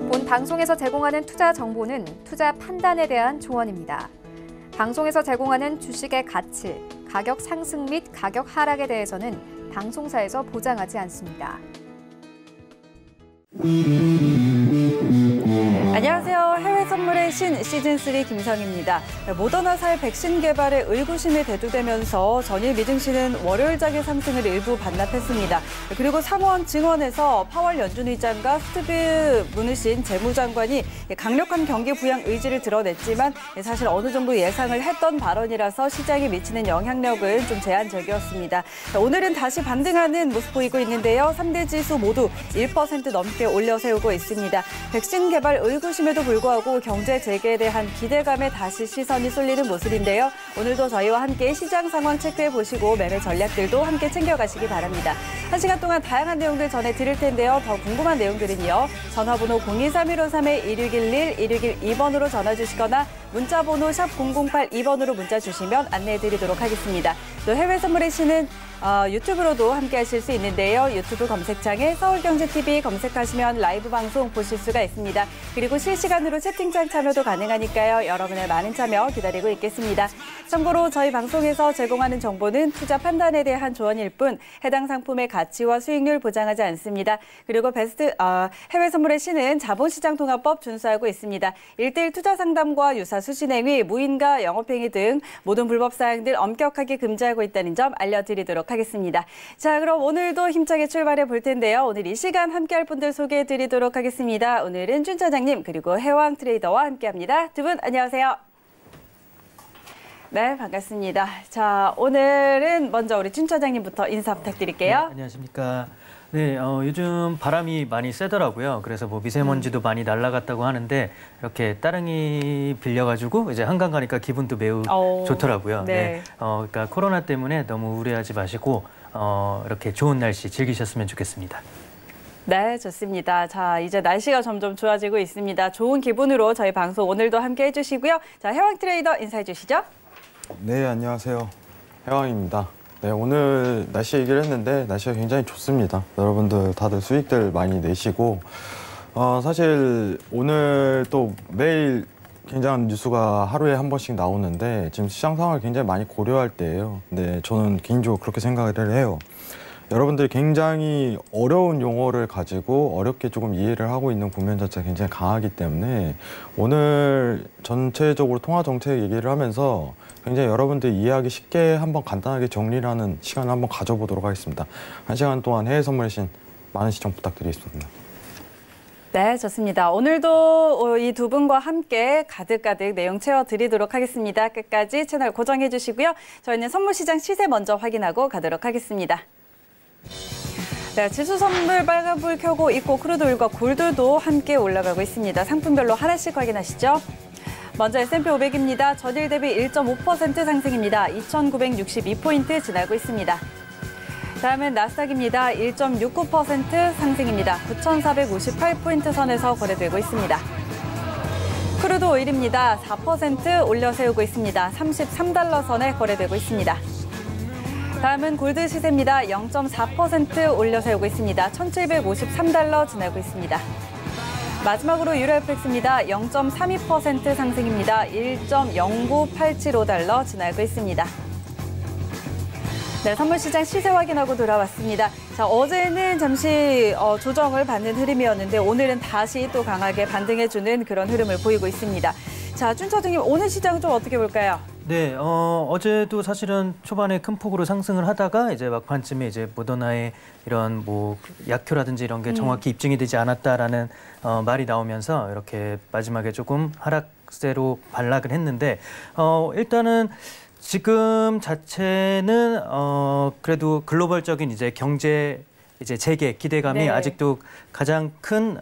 본 방송에서 제공하는 투자 정보는 투자 판단에 대한 조언입니다. 방송에서 제공하는 주식의 가치, 가격 상승 및 가격 하락에 대해서는 방송사에서 보장하지 않습니다. 안녕하세요. 해외 선물의 신 시즌3 김성희입니다. 모더나사의 백신 개발에 의구심이 대두되면서 전일 미증시는 월요일작의 상승을 일부 반납했습니다. 그리고 상원 증원에서 파월 연준 의장과 스티브 무누신 재무장관이 강력한 경기 부양 의지를 드러냈지만 사실 어느 정도 예상을 했던 발언이라서 시장에 미치는 영향력은 좀 제한적이었습니다. 오늘은 다시 반등하는 모습 보이고 있는데요. 3대 지수 모두 1% 넘게 올려 세우고 있습니다. 백신 개발 의구심에도 불구하고 경제 재개에 대한 기대감에 다시 시선이 쏠리는 모습인데요. 오늘도 저희와 함께 시장 상황 체크해 보시고 매매 전략들도 함께 챙겨가시기 바랍니다. 1시간 동안 다양한 내용들 전해드릴 텐데요. 더 궁금한 내용들은요. 전화번호 023-1531-1611, 1612번으로 전화 주시거나 문자번호 샵 0082번으로 문자 주시면 안내해드리도록 하겠습니다. 또 해외 선물의 신은 유튜브로도 함께 하실 수 있는데요. 유튜브 검색창에 서울경제TV 검색하시면 라이브 방송 보실 수가 있습니다. 그리고 실시간으로 채팅창 참여도 가능하니까요. 여러분의 많은 참여 기다리고 있겠습니다. 참고로 저희 방송에서 제공하는 정보는 투자 판단에 대한 조언일 뿐 해당 상품의 가치와 수익률 보장하지 않습니다. 그리고 해외 선물의 신은 자본시장통합법 준수하고 있습니다. 1:1 투자 상담과 유사 수신행위, 무인가 영업행위 등 모든 불법 사항들 엄격하게 금지하고 있다는 점 알려드리도록 하겠습니다. 자, 그럼 오늘도 힘차게 출발해 볼 텐데요. 오늘 이 시간 함께할 분들 소개해 드리도록 하겠습니다. 오늘은 준 차장님 그리고 해왕 트레이더와 함께합니다. 두 분 안녕하세요. 네, 반갑습니다. 자, 오늘은 먼저 우리 준 차장님부터 인사 부탁드릴게요. 네, 안녕하십니까. 네, 요즘 바람이 많이 세더라고요. 그래서 뭐 미세먼지도 많이 날아갔다고 하는데 이렇게 따릉이 빌려가지고 이제 한강 가니까 기분도 매우 좋더라고요. 네. 네, 그러니까 코로나 때문에 너무 우려하지 마시고 이렇게 좋은 날씨 즐기셨으면 좋겠습니다. 네, 좋습니다. 자, 이제 날씨가 점점 좋아지고 있습니다. 좋은 기분으로 저희 방송 오늘도 함께 해주시고요. 자, 해왕 트레이더 인사해 주시죠. 네, 안녕하세요. 해왕입니다. 네, 오늘 날씨 얘기를 했는데 날씨가 굉장히 좋습니다. 여러분들 다들 수익들 많이 내시고 사실 오늘 또 매일 굉장한 뉴스가 하루에 한 번씩 나오는데 지금 시장 상황을 굉장히 많이 고려할 때예요. 네, 저는 개인적으로 그렇게 생각을 해요. 여러분들이 굉장히 어려운 용어를 가지고 어렵게 조금 이해를 하고 있는 국면 자체가 굉장히 강하기 때문에 오늘 전체적으로 통화 정책 얘기를 하면서 굉장히 여러분들이 이해하기 쉽게 한번 간단하게 정리를 하는 시간을 한번 가져보도록 하겠습니다. 1시간 동안 해외 선물의 신 많은 시청 부탁드리겠습니다. 네, 좋습니다. 오늘도 이 두 분과 함께 가득가득 내용 채워드리도록 하겠습니다. 끝까지 채널 고정해 주시고요. 저희는 선물시장 시세 먼저 확인하고 가도록 하겠습니다. 네, 지수 선물 빨간불 켜고 있고 크루드오일과 골드도 함께 올라가고 있습니다. 상품별로 하나씩 확인하시죠. 먼저 S&P 500입니다. 전일 대비 1.5% 상승입니다. 2,962포인트 지나고 있습니다. 다음은 나스닥입니다. 1.69% 상승입니다. 9,458포인트 선에서 거래되고 있습니다. 크루드 오일입니다. 4% 올려 세우고 있습니다. 33달러 선에 거래되고 있습니다. 다음은 골드 시세입니다. 0.4% 올려 세우고 있습니다. 1,753달러 지나고 있습니다. 마지막으로 유로 FX입니다. 0.32% 상승입니다. 1.09875달러 지나고 있습니다. 네, 선물시장 시세 확인하고 돌아왔습니다. 자, 어제는 잠시 조정을 받는 흐름이었는데 오늘은 다시 또 강하게 반등해주는 그런 흐름을 보이고 있습니다. 자, 준 차장님 오늘 시장 좀 어떻게 볼까요? 네, 어제도 사실은 초반에 큰 폭으로 상승을 하다가 이제 막판쯤에 이제 모더나의 이런 뭐 약효라든지 이런 게 정확히 입증이 되지 않았다라는 말이 나오면서 이렇게 마지막에 조금 하락세로 반락을 했는데 일단은 지금 자체는 그래도 글로벌적인 이제 경제 이제 재개 기대감이 네. 아직도 가장 큰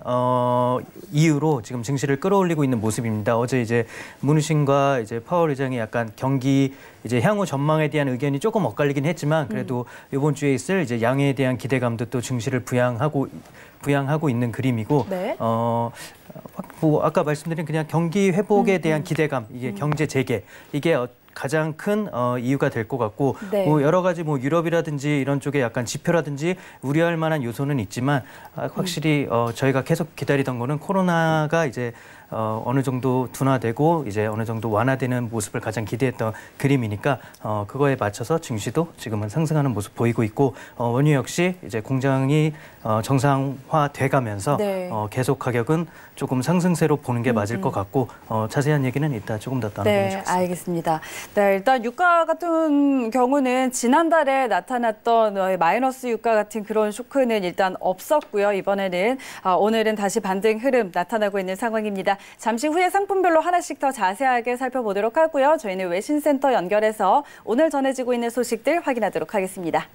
이유로 지금 증시를 끌어올리고 있는 모습입니다. 어제 이제 무누신과 이제 파월 의장이 약간 경기 이제 향후 전망에 대한 의견이 조금 엇갈리긴 했지만 그래도 이번 주에 있을 이제 양해에 대한 기대감도 또 증시를 부양하고 있는 그림이고 네. 뭐 아까 말씀드린 그냥 경기 회복에 대한 기대감 이게 경제 재개 이게 가장 큰 이유가 될 것 같고 네. 뭐 여러 가지 뭐 유럽이라든지 이런 쪽에 약간 지표라든지 우려할 만한 요소는 있지만 확실히 저희가 계속 기다리던 거는 코로나가 이제 어느 정도 둔화되고 이제 어느 정도 완화되는 모습을 가장 기대했던 그림이니까 그거에 맞춰서 증시도 지금은 상승하는 모습 보이고 있고 원유 역시 이제 공장이 정상화돼 가면서 네. 계속 가격은 조금 상승세로 보는 게 맞을 것 같고 자세한 얘기는 이따 조금 더 나눠보면 네, 좋겠습니다. 알겠습니다. 네, 일단 유가 같은 경우는 지난달에 나타났던 마이너스 유가 같은 그런 쇼크는 일단 없었고요. 이번에는 오늘은 다시 반등 흐름 나타나고 있는 상황입니다. 잠시 후에 상품별로 하나씩 더 자세하게 살펴보도록 하고요. 저희는 외신센터 연결해서 오늘 전해지고 있는 소식들 확인하도록 하겠습니다.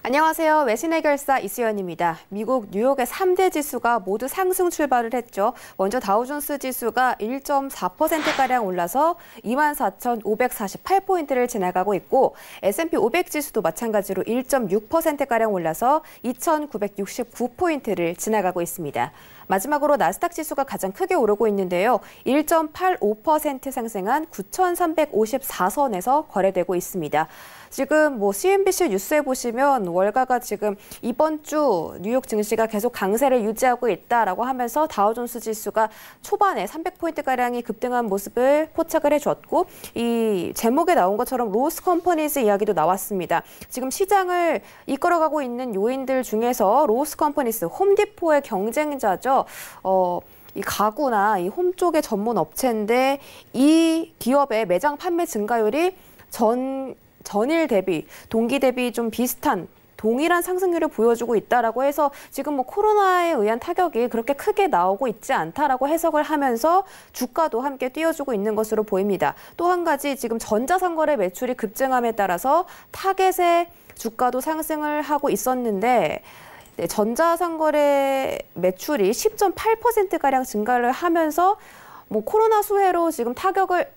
안녕하세요. 외신 해결사 이수연입니다. 미국 뉴욕의 3대 지수가 모두 상승 출발을 했죠. 먼저 다우존스 지수가 1.4%가량 올라서 24,548포인트를 지나가고 있고 S&P 500 지수도 마찬가지로 1.6%가량 올라서 2,969포인트를 지나가고 있습니다. 마지막으로 나스닥 지수가 가장 크게 오르고 있는데요. 1.85% 상승한 9,354선에서 거래되고 있습니다. 지금 뭐 CNBC 뉴스에 보시면 월가가 지금 이번 주 뉴욕 증시가 계속 강세를 유지하고 있다라고 하면서 다우존스 지수가 초반에 300포인트가량이 급등한 모습을 포착을 해줬고 이 제목에 나온 것처럼 로스 컴퍼니즈 이야기도 나왔습니다. 지금 시장을 이끌어가고 있는 요인들 중에서 로스 컴퍼니즈, 홈디포의 경쟁자죠. 이 가구나 이 홈 쪽의 전문 업체인데 이 기업의 매장 판매 증가율이 전일 대비, 동기 대비 좀 비슷한 동일한 상승률을 보여주고 있다라고 해서 지금 뭐 코로나에 의한 타격이 그렇게 크게 나오고 있지 않다라고 해석을 하면서 주가도 함께 띄워주고 있는 것으로 보입니다. 또 한 가지 지금 전자상거래 매출이 급증함에 따라서 타겟의 주가도 상승을 하고 있었는데 네, 전자상거래 매출이 10.8%가량 증가를 하면서 뭐 코로나 수혜로 지금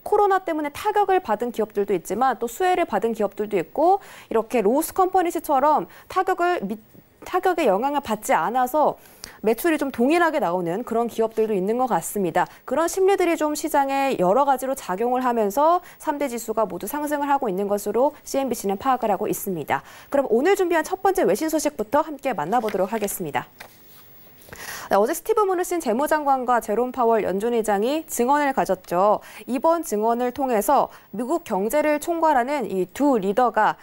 코로나 때문에 타격을 받은 기업들도 있지만 또 수혜를 받은 기업들도 있고 이렇게 로스 컴퍼니즈처럼 타격의 영향을 받지 않아서 매출이 좀 동일하게 나오는 그런 기업들도 있는 것 같습니다. 그런 심리들이 좀 시장에 여러 가지로 작용을 하면서 3대 지수가 모두 상승을 하고 있는 것으로 CNBC는 파악을 하고 있습니다. 그럼 오늘 준비한 첫 번째 외신 소식부터 함께 만나보도록 하겠습니다. 어제 스티브 무누신 재무장관과 제롬 파월 연준 의장이 증언을 가졌죠. 이번 증언을 통해서 미국 경제를 총괄하는 이 두 리더가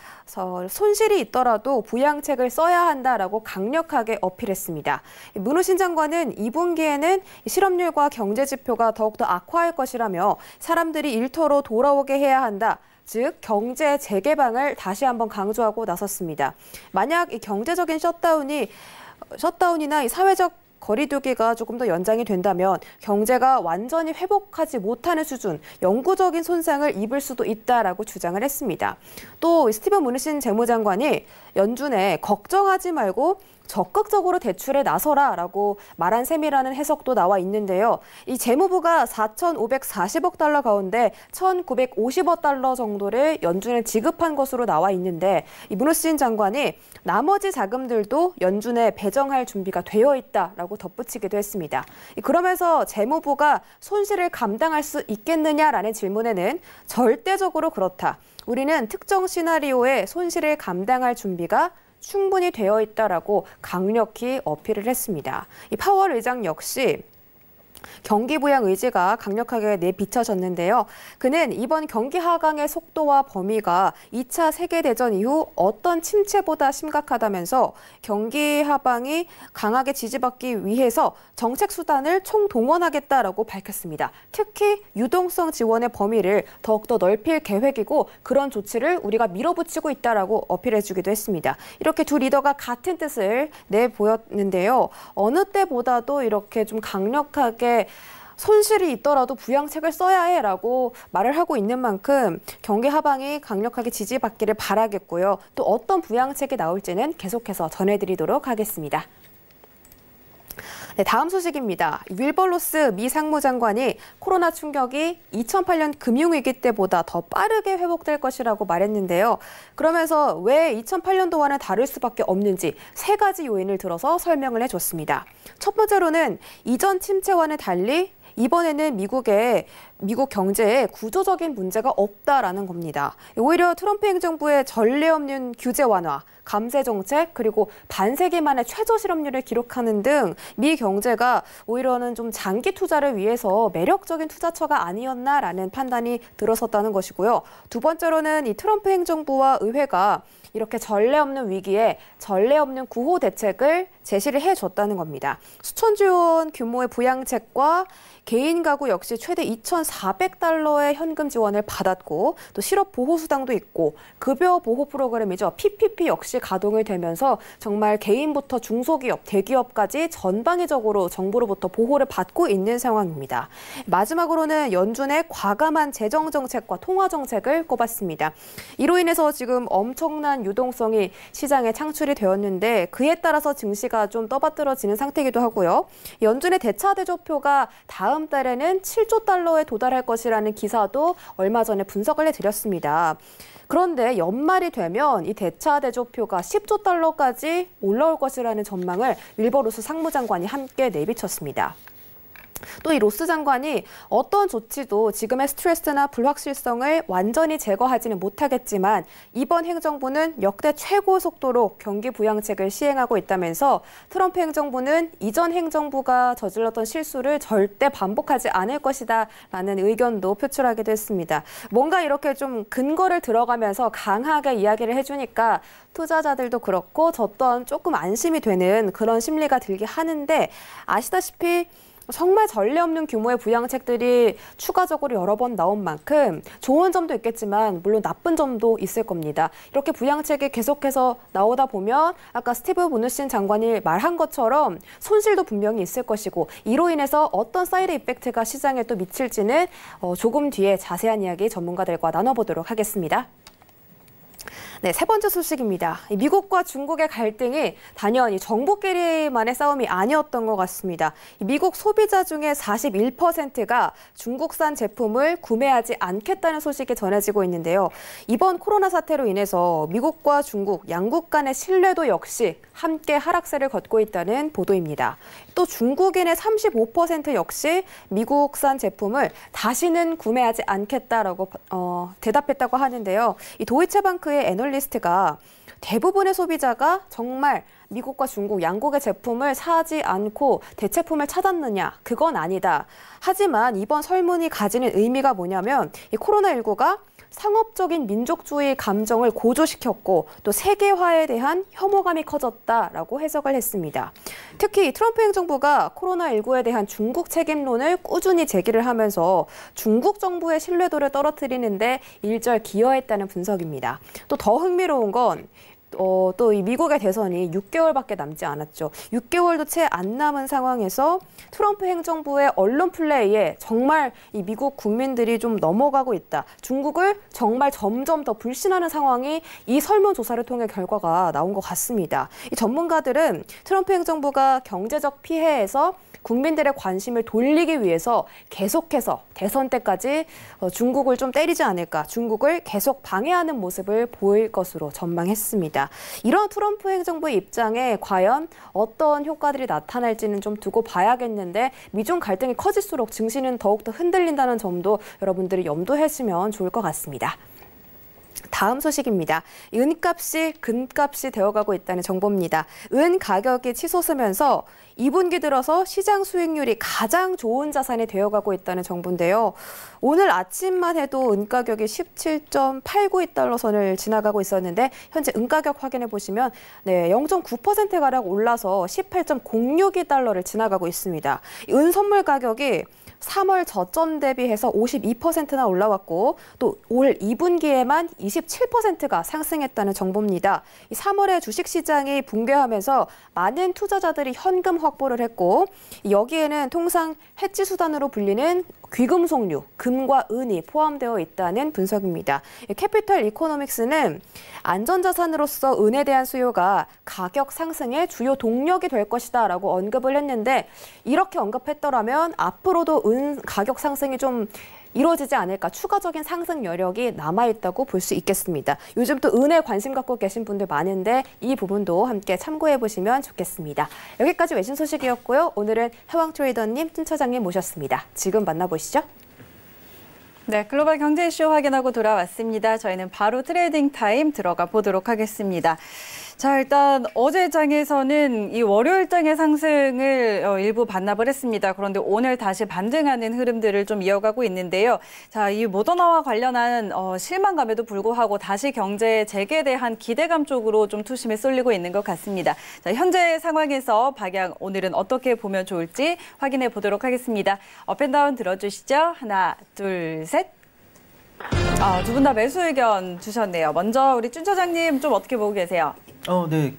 손실이 있더라도 부양책을 써야 한다라고 강력하게 어필했습니다. 무누신 장관은 2분기에는 실업률과 경제 지표가 더욱더 악화할 것이라며 사람들이 일터로 돌아오게 해야 한다. 즉 경제 재개방을 다시 한번 강조하고 나섰습니다. 만약 이 경제적인 셧다운이나 이 사회적 거리두기가 조금 더 연장이 된다면 경제가 완전히 회복하지 못하는 수준, 영구적인 손상을 입을 수도 있다라고 주장을 했습니다. 또 스티브 무누신 재무장관이 연준에 걱정하지 말고 적극적으로 대출에 나서라라고 말한 셈이라는 해석도 나와 있는데요. 이 재무부가 4,540억 달러 가운데 1,950억 달러 정도를 연준에 지급한 것으로 나와 있는데 이 무누신 장관이 나머지 자금들도 연준에 배정할 준비가 되어 있다라고 덧붙이기도 했습니다. 그러면서 재무부가 손실을 감당할 수 있겠느냐라는 질문에는 절대적으로 그렇다. 우리는 특정 시나리오에 손실을 감당할 준비가 충분히 되어 있다라고 강력히 어필을 했습니다. 이 파월 의장 역시 경기 부양 의지가 강력하게 내비쳐졌는데요. 그는 이번 경기 하강의 속도와 범위가 2차 세계대전 이후 어떤 침체보다 심각하다면서 경기 하방이 강하게 지지받기 위해서 정책 수단을 총동원하겠다라고 밝혔습니다. 특히 유동성 지원의 범위를 더욱더 넓힐 계획이고 그런 조치를 우리가 밀어붙이고 있다라고 어필해주기도 했습니다. 이렇게 두 리더가 같은 뜻을 내보였는데요. 어느 때보다도 이렇게 좀 강력하게 손실이 있더라도 부양책을 써야 해라고 말을 하고 있는 만큼 경기 하방이 강력하게 지지받기를 바라겠고요. 또 어떤 부양책이 나올지는 계속해서 전해드리도록 하겠습니다. 네, 다음 소식입니다. 윌버 로스 미 상무장관이 코로나 충격이 2008년 금융위기 때보다 더 빠르게 회복될 것이라고 말했는데요. 그러면서 왜 2008년도와는 다를 수밖에 없는지 세 가지 요인을 들어서 설명을 해줬습니다. 첫 번째로는 이전 침체와는 달리 이번에는 미국의 미국 경제에 구조적인 문제가 없다라는 겁니다. 오히려 트럼프 행정부의 전례 없는 규제 완화, 감세 정책, 그리고 반세기 만에 최저 실업률을 기록하는 등 미 경제가 오히려는 좀 장기 투자를 위해서 매력적인 투자처가 아니었나라는 판단이 들어섰다는 것이고요. 두 번째로는 이 트럼프 행정부와 의회가 이렇게 전례 없는 위기에 전례 없는 구호 대책을 제시를 해줬다는 겁니다. 수천조 원 규모의 부양책과 개인 가구 역시 최대 2,400달러의 현금 지원을 받았고 또 실업 보호 수당도 있고 급여 보호 프로그램이죠. PPP 역시 가동이 되면서 정말 개인부터 중소기업, 대기업까지 전방위적으로 정부로부터 보호를 받고 있는 상황입니다. 마지막으로는 연준의 과감한 재정 정책과 통화 정책을 꼽았습니다. 이로 인해서 지금 엄청난 유동성이 시장에 창출이 되었는데 그에 따라서 증시가 좀 떠받들어지는 상태이기도 하고요. 연준의 대차 대조표가 다음 달에는 7조 달러에 도달할 것이라는 기사도 얼마 전에 분석을 해드렸습니다. 그런데 연말이 되면 이 대차 대조표가 10조 달러까지 올라올 것이라는 전망을 윌버 로스 상무장관이 함께 내비쳤습니다. 또 이 로스 장관이 어떤 조치도 지금의 스트레스나 불확실성을 완전히 제거하지는 못하겠지만 이번 행정부는 역대 최고 속도로 경기 부양책을 시행하고 있다면서 트럼프 행정부는 이전 행정부가 저질렀던 실수를 절대 반복하지 않을 것이다라는 의견도 표출하기도 했습니다. 뭔가 이렇게 좀 근거를 들어가면서 강하게 이야기를 해주니까 투자자들도 그렇고 저 또한 조금 안심이 되는 그런 심리가 들게 하는데 아시다시피 정말 전례 없는 규모의 부양책들이 추가적으로 여러 번 나온 만큼 좋은 점도 있겠지만 물론 나쁜 점도 있을 겁니다. 이렇게 부양책이 계속해서 나오다 보면 아까 스티브 무누신 장관이 말한 것처럼 손실도 분명히 있을 것이고 이로 인해서 어떤 사이드 이펙트가 시장에 또 미칠지는 조금 뒤에 자세한 이야기 전문가들과 나눠보도록 하겠습니다. 네, 세 번째 소식입니다. 미국과 중국의 갈등이 단연 정부끼리만의 싸움이 아니었던 것 같습니다. 미국 소비자 중에 41%가 중국산 제품을 구매하지 않겠다는 소식이 전해지고 있는데요. 이번 코로나 사태로 인해서 미국과 중국 양국 간의 신뢰도 역시 함께 하락세를 걷고 있다는 보도입니다. 또 중국인의 35% 역시 미국산 제품을 다시는 구매하지 않겠다라고 대답했다고 하는데요. 이 도이체방크의 애널리스트가 대부분의 소비자가 정말 미국과 중국 양국의 제품을 사지 않고 대체품을 찾았느냐? 그건 아니다. 하지만 이번 설문이 가지는 의미가 뭐냐면 이 코로나19가 상업적인 민족주의 감정을 고조시켰고 또 세계화에 대한 혐오감이 커졌다라고 해석을 했습니다. 특히 트럼프 행정부가 코로나19에 대한 중국 책임론을 꾸준히 제기를 하면서 중국 정부의 신뢰도를 떨어뜨리는데 일절 기여했다는 분석입니다. 또 더 흥미로운 건 또 이 미국의 대선이 6개월밖에 남지 않았죠. 6개월도 채 안 남은 상황에서 트럼프 행정부의 언론 플레이에 정말 이 미국 국민들이 좀 넘어가고 있다. 중국을 정말 점점 더 불신하는 상황이 이 설문조사를 통해 결과가 나온 것 같습니다. 이 전문가들은 트럼프 행정부가 경제적 피해에서 국민들의 관심을 돌리기 위해서 계속해서 대선 때까지 중국을 좀 때리지 않을까, 중국을 계속 방해하는 모습을 보일 것으로 전망했습니다. 이런 트럼프 행정부의 입장에 과연 어떤 효과들이 나타날지는 좀 두고 봐야겠는데 미중 갈등이 커질수록 증시는 더욱더 흔들린다는 점도 여러분들이 염두해 주시면 좋을 것 같습니다. 다음 소식입니다. 은값이 금값이 되어가고 있다는 정보입니다. 은 가격이 치솟으면서 2분기 들어서 시장 수익률이 가장 좋은 자산이 되어가고 있다는 정보인데요. 오늘 아침만 해도 은 가격이 17.892달러 선을 지나가고 있었는데 현재 은 가격 확인해 보시면 0.9%가량 올라서 18.062달러를 지나가고 있습니다. 은 선물 가격이 3월 저점 대비해서 52%나 올라왔고 또 올 2분기에만 27%가 상승했다는 정보입니다. 3월에 주식시장이 붕괴하면서 많은 투자자들이 현금 확보를 했고 여기에는 통상 해지 수단으로 불리는 귀금속류, 금과 은이 포함되어 있다는 분석입니다. 캐피털 이코노믹스는 안전자산으로서 은에 대한 수요가 가격 상승의 주요 동력이 될 것이다라고 언급을 했는데 이렇게 언급했더라면 앞으로도 은 가격 상승이 좀 이루어지지 않을까, 추가적인 상승 여력이 남아있다고 볼 수 있겠습니다. 요즘 또 은에 관심 갖고 계신 분들 많은데 이 부분도 함께 참고해 보시면 좋겠습니다. 여기까지 외신 소식이었고요. 오늘은 해왕 트레이더님, 찐 차장님 모셨습니다. 지금 만나보시죠. 네, 글로벌 경제 이슈 확인하고 돌아왔습니다. 저희는 바로 트레이딩 타임 들어가 보도록 하겠습니다. 자, 일단 어제 장에서는 이 월요일 장의 상승을 일부 반납을 했습니다. 그런데 오늘 다시 반등하는 흐름들을 좀 이어가고 있는데요. 자, 이 모더나와 관련한 실망감에도 불구하고 다시 경제 재개에 대한 기대감 쪽으로 좀 투심이 쏠리고 있는 것 같습니다. 자, 현재 상황에서 방향 오늘은 어떻게 보면 좋을지 확인해 보도록 하겠습니다. 업앤다운 들어주시죠. 하나, 둘, 셋. 두 분 다 매수 의견 주셨네요. 먼저 우리 준 차장님 좀 어떻게 보고 계세요? 네,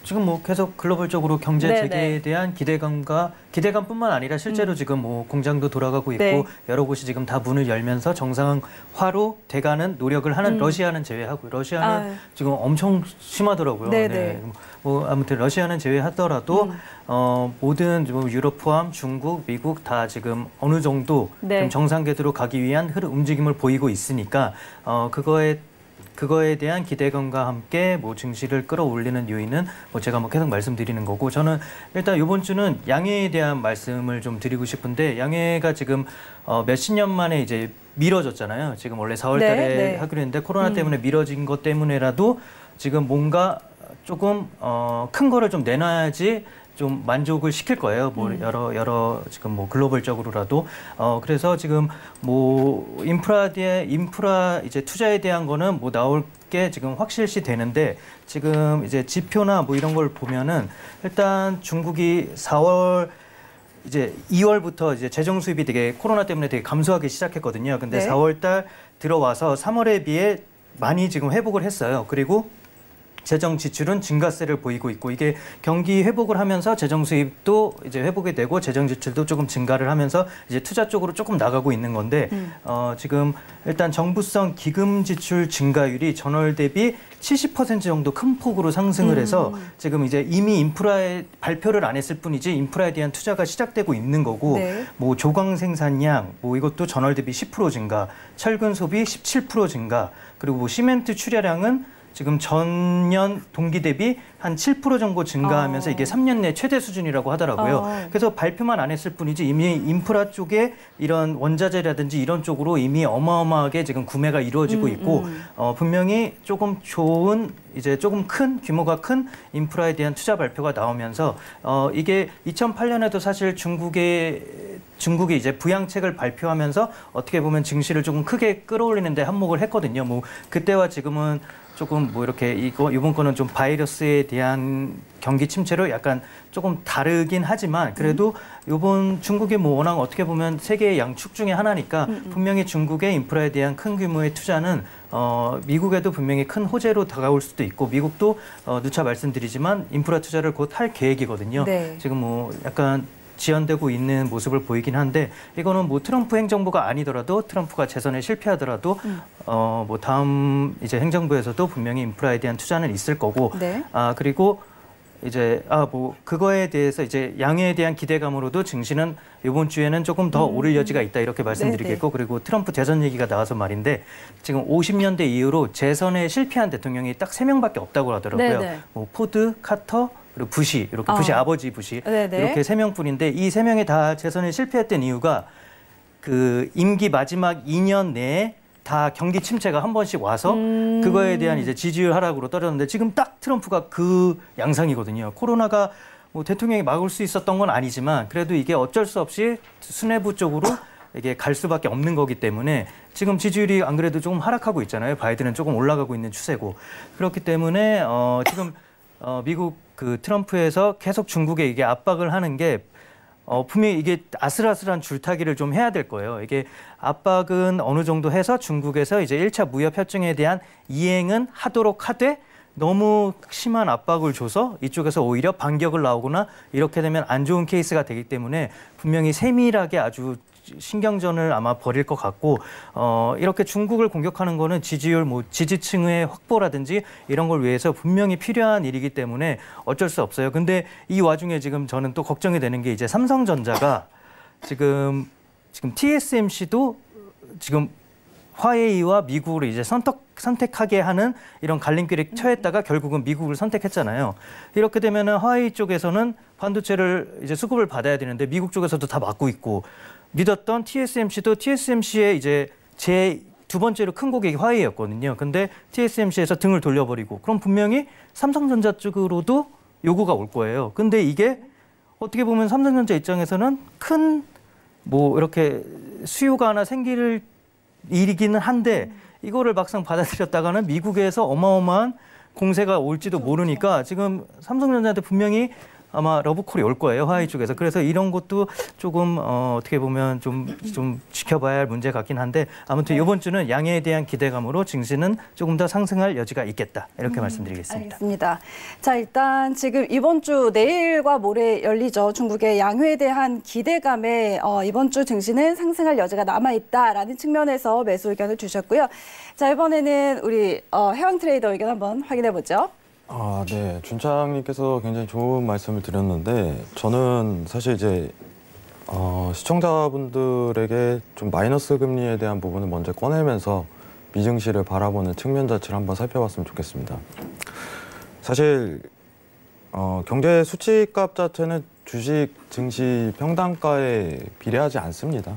지금 계속 글로벌적으로 경제 네네. 재개에 대한 기대감뿐만 아니라 실제로 지금 공장도 돌아가고 있고 네. 여러 곳이 지금 다 문을 열면서 정상화로 돼가는 노력을 하는 러시아는 제외하고 러시아는 지금 엄청 심하더라고요. 네네. 네. 아무튼 러시아는 제외하더라도 모든 유럽 포함 중국, 미국 다 지금 어느 정도 네. 좀 정상 궤도로 가기 위한 움직임을 보이고 있으니까 그거에 대한 기대감과 함께 증시를 끌어올리는 요인은 제가 계속 말씀드리는 거고, 저는 일단 이번 주는 양해에 대한 말씀을 좀 드리고 싶은데, 양해가 지금 몇십 년 만에 이제 미뤄졌잖아요. 지금 원래 4월 달에 네. 하기로 했는데 코로나 때문에 미뤄진 것 때문에라도 지금 뭔가 조금 큰 거를 좀 내놔야지 좀 만족을 시킬 거예요. 여러 지금 글로벌적으로라도. 그래서 지금 인프라 이제 투자에 대한 거는 나올 게 지금 확실시 되는데, 지금 이제 지표나 이런 걸 보면은 일단 중국이 4월 이제 2월부터 이제 재정 수입이 되게 코로나 때문에 되게 감소하기 시작했거든요. 근데 네. 4월 달 들어와서 3월에 비해 많이 지금 회복을 했어요. 그리고 재정 지출은 증가세를 보이고 있고, 이게 경기 회복을 하면서 재정 수입도 이제 회복이 되고 재정 지출도 조금 증가를 하면서 이제 투자 쪽으로 조금 나가고 있는 건데, 지금 일단 정부성 기금 지출 증가율이 전월 대비 70% 정도 큰 폭으로 상승을 해서 지금 이제 이미 인프라에 발표를 안 했을 뿐이지 인프라에 대한 투자가 시작되고 있는 거고, 네. 조광 생산량 이것도 전월 대비 10% 증가, 철근 소비 17% 증가, 그리고 시멘트 출하량은 지금 전년 동기 대비 한 7% 정도 증가하면서 이게 3년 내 최대 수준이라고 하더라고요. 그래서 발표만 안 했을 뿐이지 이미 인프라 쪽에 이런 원자재라든지 이런 쪽으로 이미 어마어마하게 지금 구매가 이루어지고 있고, 분명히 조금 좋은 이제 조금 큰 규모가 큰 인프라에 대한 투자 발표가 나오면서 이게 2008년에도 사실 중국이 이제 부양책을 발표하면서 어떻게 보면 증시를 조금 크게 끌어올리는데 한몫을 했거든요. 그때와 지금은 조금 이렇게 이번 거는 좀 바이러스에 대한 경기 침체로 약간 조금 다르긴 하지만, 그래도 이번 중국의 워낙 어떻게 보면 세계의 양축 중에 하나니까 분명히 중국의 인프라에 대한 큰 규모의 투자는 미국에도 분명히 큰 호재로 다가올 수도 있고, 미국도 누차 말씀드리지만 인프라 투자를 곧 할 계획이거든요. 네. 지금 약간 지연되고 있는 모습을 보이긴 한데, 이거는 트럼프 행정부가 아니더라도, 트럼프가 재선에 실패하더라도 다음 이제 행정부에서도 분명히 인프라에 대한 투자는 있을 거고, 네. 그리고 이제 그거에 대해서 이제 양해에 대한 기대감으로도 증시는 이번 주에는 조금 더 오를 여지가 있다, 이렇게 말씀드리겠고, 그리고 트럼프 재선 얘기가 나와서 말인데, 지금 50년대 이후로 재선에 실패한 대통령이 딱 3명밖에 없다고 하더라고요. 네네. 포드, 카터, 그리고 부시, 이렇게 부시 아버지 부시, 네네. 이렇게 3명뿐인데, 이 3명이 다 재선에 실패했던 이유가 그 임기 마지막 2년 내에 다 경기 침체가 한 번씩 와서 그거에 대한 이제 지지율 하락으로 떨어졌는데, 지금 딱 트럼프가 그 양상이거든요. 코로나가 대통령이 막을 수 있었던 건 아니지만 그래도 이게 어쩔 수 없이 수뇌부 쪽으로 이게 갈 수밖에 없는 거기 때문에 지금 지지율이 안 그래도 조금 하락하고 있잖아요. 바이든은 조금 올라가고 있는 추세고, 그렇기 때문에 지금 미국 그 트럼프에서 계속 중국에 이게 압박을 하는 게 분명히 이게 아슬아슬한 줄타기를 좀 해야 될 거예요. 이게 압박은 어느 정도 해서 중국에서 이제 1차 무역 협정에 대한 이행은 하도록 하되, 너무 심한 압박을 줘서 이쪽에서 오히려 반격을 나오거나 이렇게 되면 안 좋은 케이스가 되기 때문에 분명히 세밀하게 아주 신경전을 아마 벌일 것 같고, 이렇게 중국을 공격하는 거는 지지율, 지지층의 확보라든지 이런 걸 위해서 분명히 필요한 일이기 때문에 어쩔 수 없어요. 근데 이 와중에 지금 저는 또 걱정이 되는 게, 이제 삼성전자가 지금 TSMC도 지금 화웨이와 미국을 이제 선택하게 하는 이런 갈림길에 처했다가 결국은 미국을 선택했잖아요. 이렇게 되면은 화웨이 쪽에서는 반도체를 이제 수급을 받아야 되는데 미국 쪽에서도 다 막고 있고, 믿었던 TSMC도 TSMC의 이제 제 두 번째로 큰 고객이 화웨이였거든요. 근데 TSMC에서 등을 돌려버리고 그럼 분명히 삼성전자 쪽으로도 요구가 올 거예요. 근데 이게 어떻게 보면 삼성전자 입장에서는 큰 뭐 이렇게 수요가 하나 생길 일이기는 한데 이거를 막상 받아들였다가는 미국에서 어마어마한 공세가 올지도 모르니까 지금 삼성전자한테 분명히 아마 러브콜이 올 거예요, 화웨이 쪽에서. 그래서 이런 것도 조금 어떻게 보면 좀 지켜봐야 할 문제 같긴 한데 아무튼 이번 주는 양해에 대한 기대감으로 증시는 조금 더 상승할 여지가 있겠다. 이렇게 말씀드리겠습니다. 알겠습니다. 자, 일단 지금 이번 주 내일과 모레 열리죠. 중국의 양회에 대한 기대감에 이번 주 증시는 상승할 여지가 남아있다라는 측면에서 매수 의견을 주셨고요. 자, 이번에는 우리 해왕 트레이더 의견 한번 확인해 보죠. 네. 준창님께서 굉장히 좋은 말씀을 드렸는데 저는 사실 이제 시청자분들에게 좀 마이너스 금리에 대한 부분을 먼저 꺼내면서 미증시를 바라보는 측면 자체를 한번 살펴봤으면 좋겠습니다. 사실 경제 수치값 자체는 주식, 증시, 평단가에 비례하지 않습니다.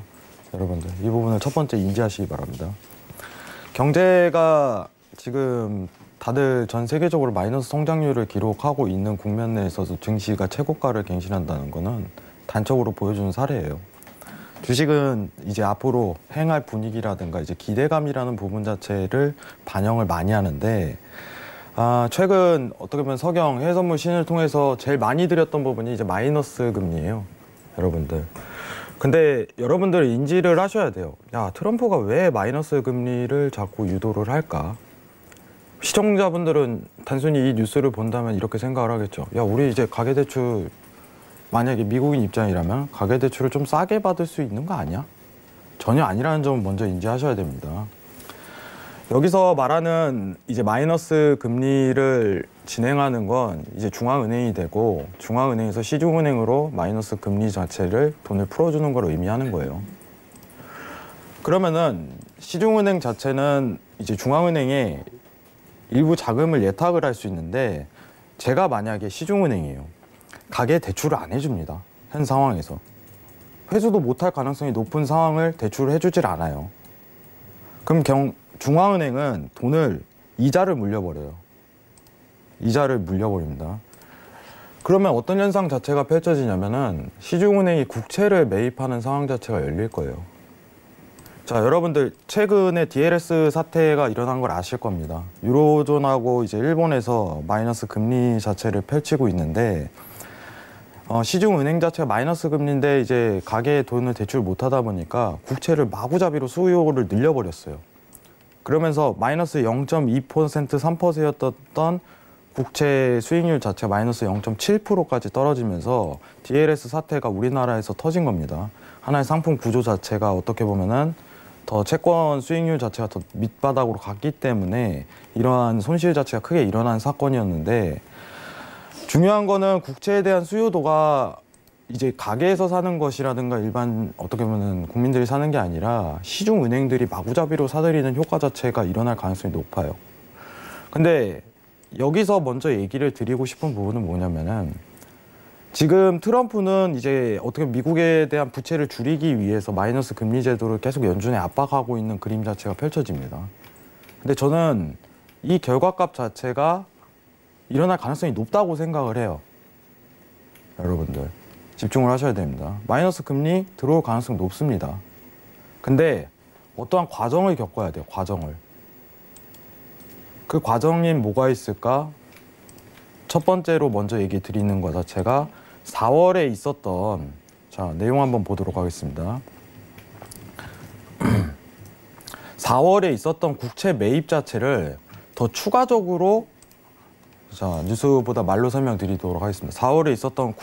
여러분들 이 부분을 첫 번째 인지하시기 바랍니다. 경제가 지금 다들 전 세계적으로 마이너스 성장률을 기록하고 있는 국면 내에 있어서 증시가 최고가를 갱신한다는 것은 단적으로 보여주는 사례예요. 주식은 이제 앞으로 행할 분위기라든가 이제 기대감이라는 부분 자체를 반영을 많이 하는데 최근 어떻게 보면 석영 해외선물 시즌을 통해서 제일 많이 드렸던 부분이 이제 마이너스 금리예요, 여러분들. 근데 여러분들 인지를 하셔야 돼요. 야, 트럼프가 왜 마이너스 금리를 자꾸 유도를 할까? 시청자분들은 단순히 이 뉴스를 본다면 이렇게 생각을 하겠죠. 야, 우리 이제 가계대출 만약에 미국인 입장이라면 가계대출을 좀 싸게 받을 수 있는 거 아니야? 전혀 아니라는 점을 먼저 인지하셔야 됩니다. 여기서 말하는 이제 마이너스 금리를 진행하는 건 이제 중앙은행이 되고 중앙은행에서 시중은행으로 마이너스 금리 자체를 돈을 풀어주는 걸 의미하는 거예요. 그러면은 시중은행 자체는 이제 중앙은행에 일부 자금을 예탁을 할 수 있는데 제가 만약에 시중은행이에요. 가계 대출을 안 해줍니다. 현 상황에서. 회수도 못할 가능성이 높은 상황을 대출을 해주질 않아요. 그럼 중앙은행은 돈을 이자를 물려버려요. 이자를 물려버립니다. 그러면 어떤 현상 자체가 펼쳐지냐면은 시중은행이 국채를 매입하는 상황 자체가 열릴 거예요. 자, 여러분들 최근에 DLS 사태가 일어난 걸 아실 겁니다. 유로존하고 이제 일본에서 마이너스 금리 자체를 펼치고 있는데 시중은행 자체가 마이너스 금리인데 이제 가계에 돈을 대출 못하다 보니까 국채를 마구잡이로 수요를 늘려버렸어요. 그러면서 마이너스 0.2%, 3%였던 국채 수익률 자체가 마이너스 0.7%까지 떨어지면서 DLS 사태가 우리나라에서 터진 겁니다. 하나의 상품 구조 자체가 어떻게 보면은 더 채권 수익률 자체가 더 밑바닥으로 갔기 때문에 이러한 손실 자체가 크게 일어난 사건이었는데 중요한 거는 국채에 대한 수요도가 이제 가게에서 사는 것이라든가 일반 어떻게 보면 국민들이 사는 게 아니라 시중은행들이 마구잡이로 사들이는 효과 자체가 일어날 가능성이 높아요. 근데 여기서 먼저 얘기를 드리고 싶은 부분은 뭐냐면은 지금 트럼프는 이제 어떻게 미국에 대한 부채를 줄이기 위해서 마이너스 금리 제도를 계속 연준에 압박하고 있는 그림 자체가 펼쳐집니다. 근데 저는 이 결과값 자체가 일어날 가능성이 높다고 생각을 해요. 여러분들 집중을 하셔야 됩니다. 마이너스 금리 들어올 가능성이 높습니다. 근데 어떠한 과정을 겪어야 돼요. 과정을. 그 과정이 뭐가 있을까? 첫 번째로 먼저 얘기 드리는 것 자체가 4월에 있었던 자 내용 한번 보도록 하겠습니다. 4월에 있었던 국채 매입 자체를 더 추가적으로 자 뉴스보다 말로 설명드리도록 하겠습니다. 4월에 있었던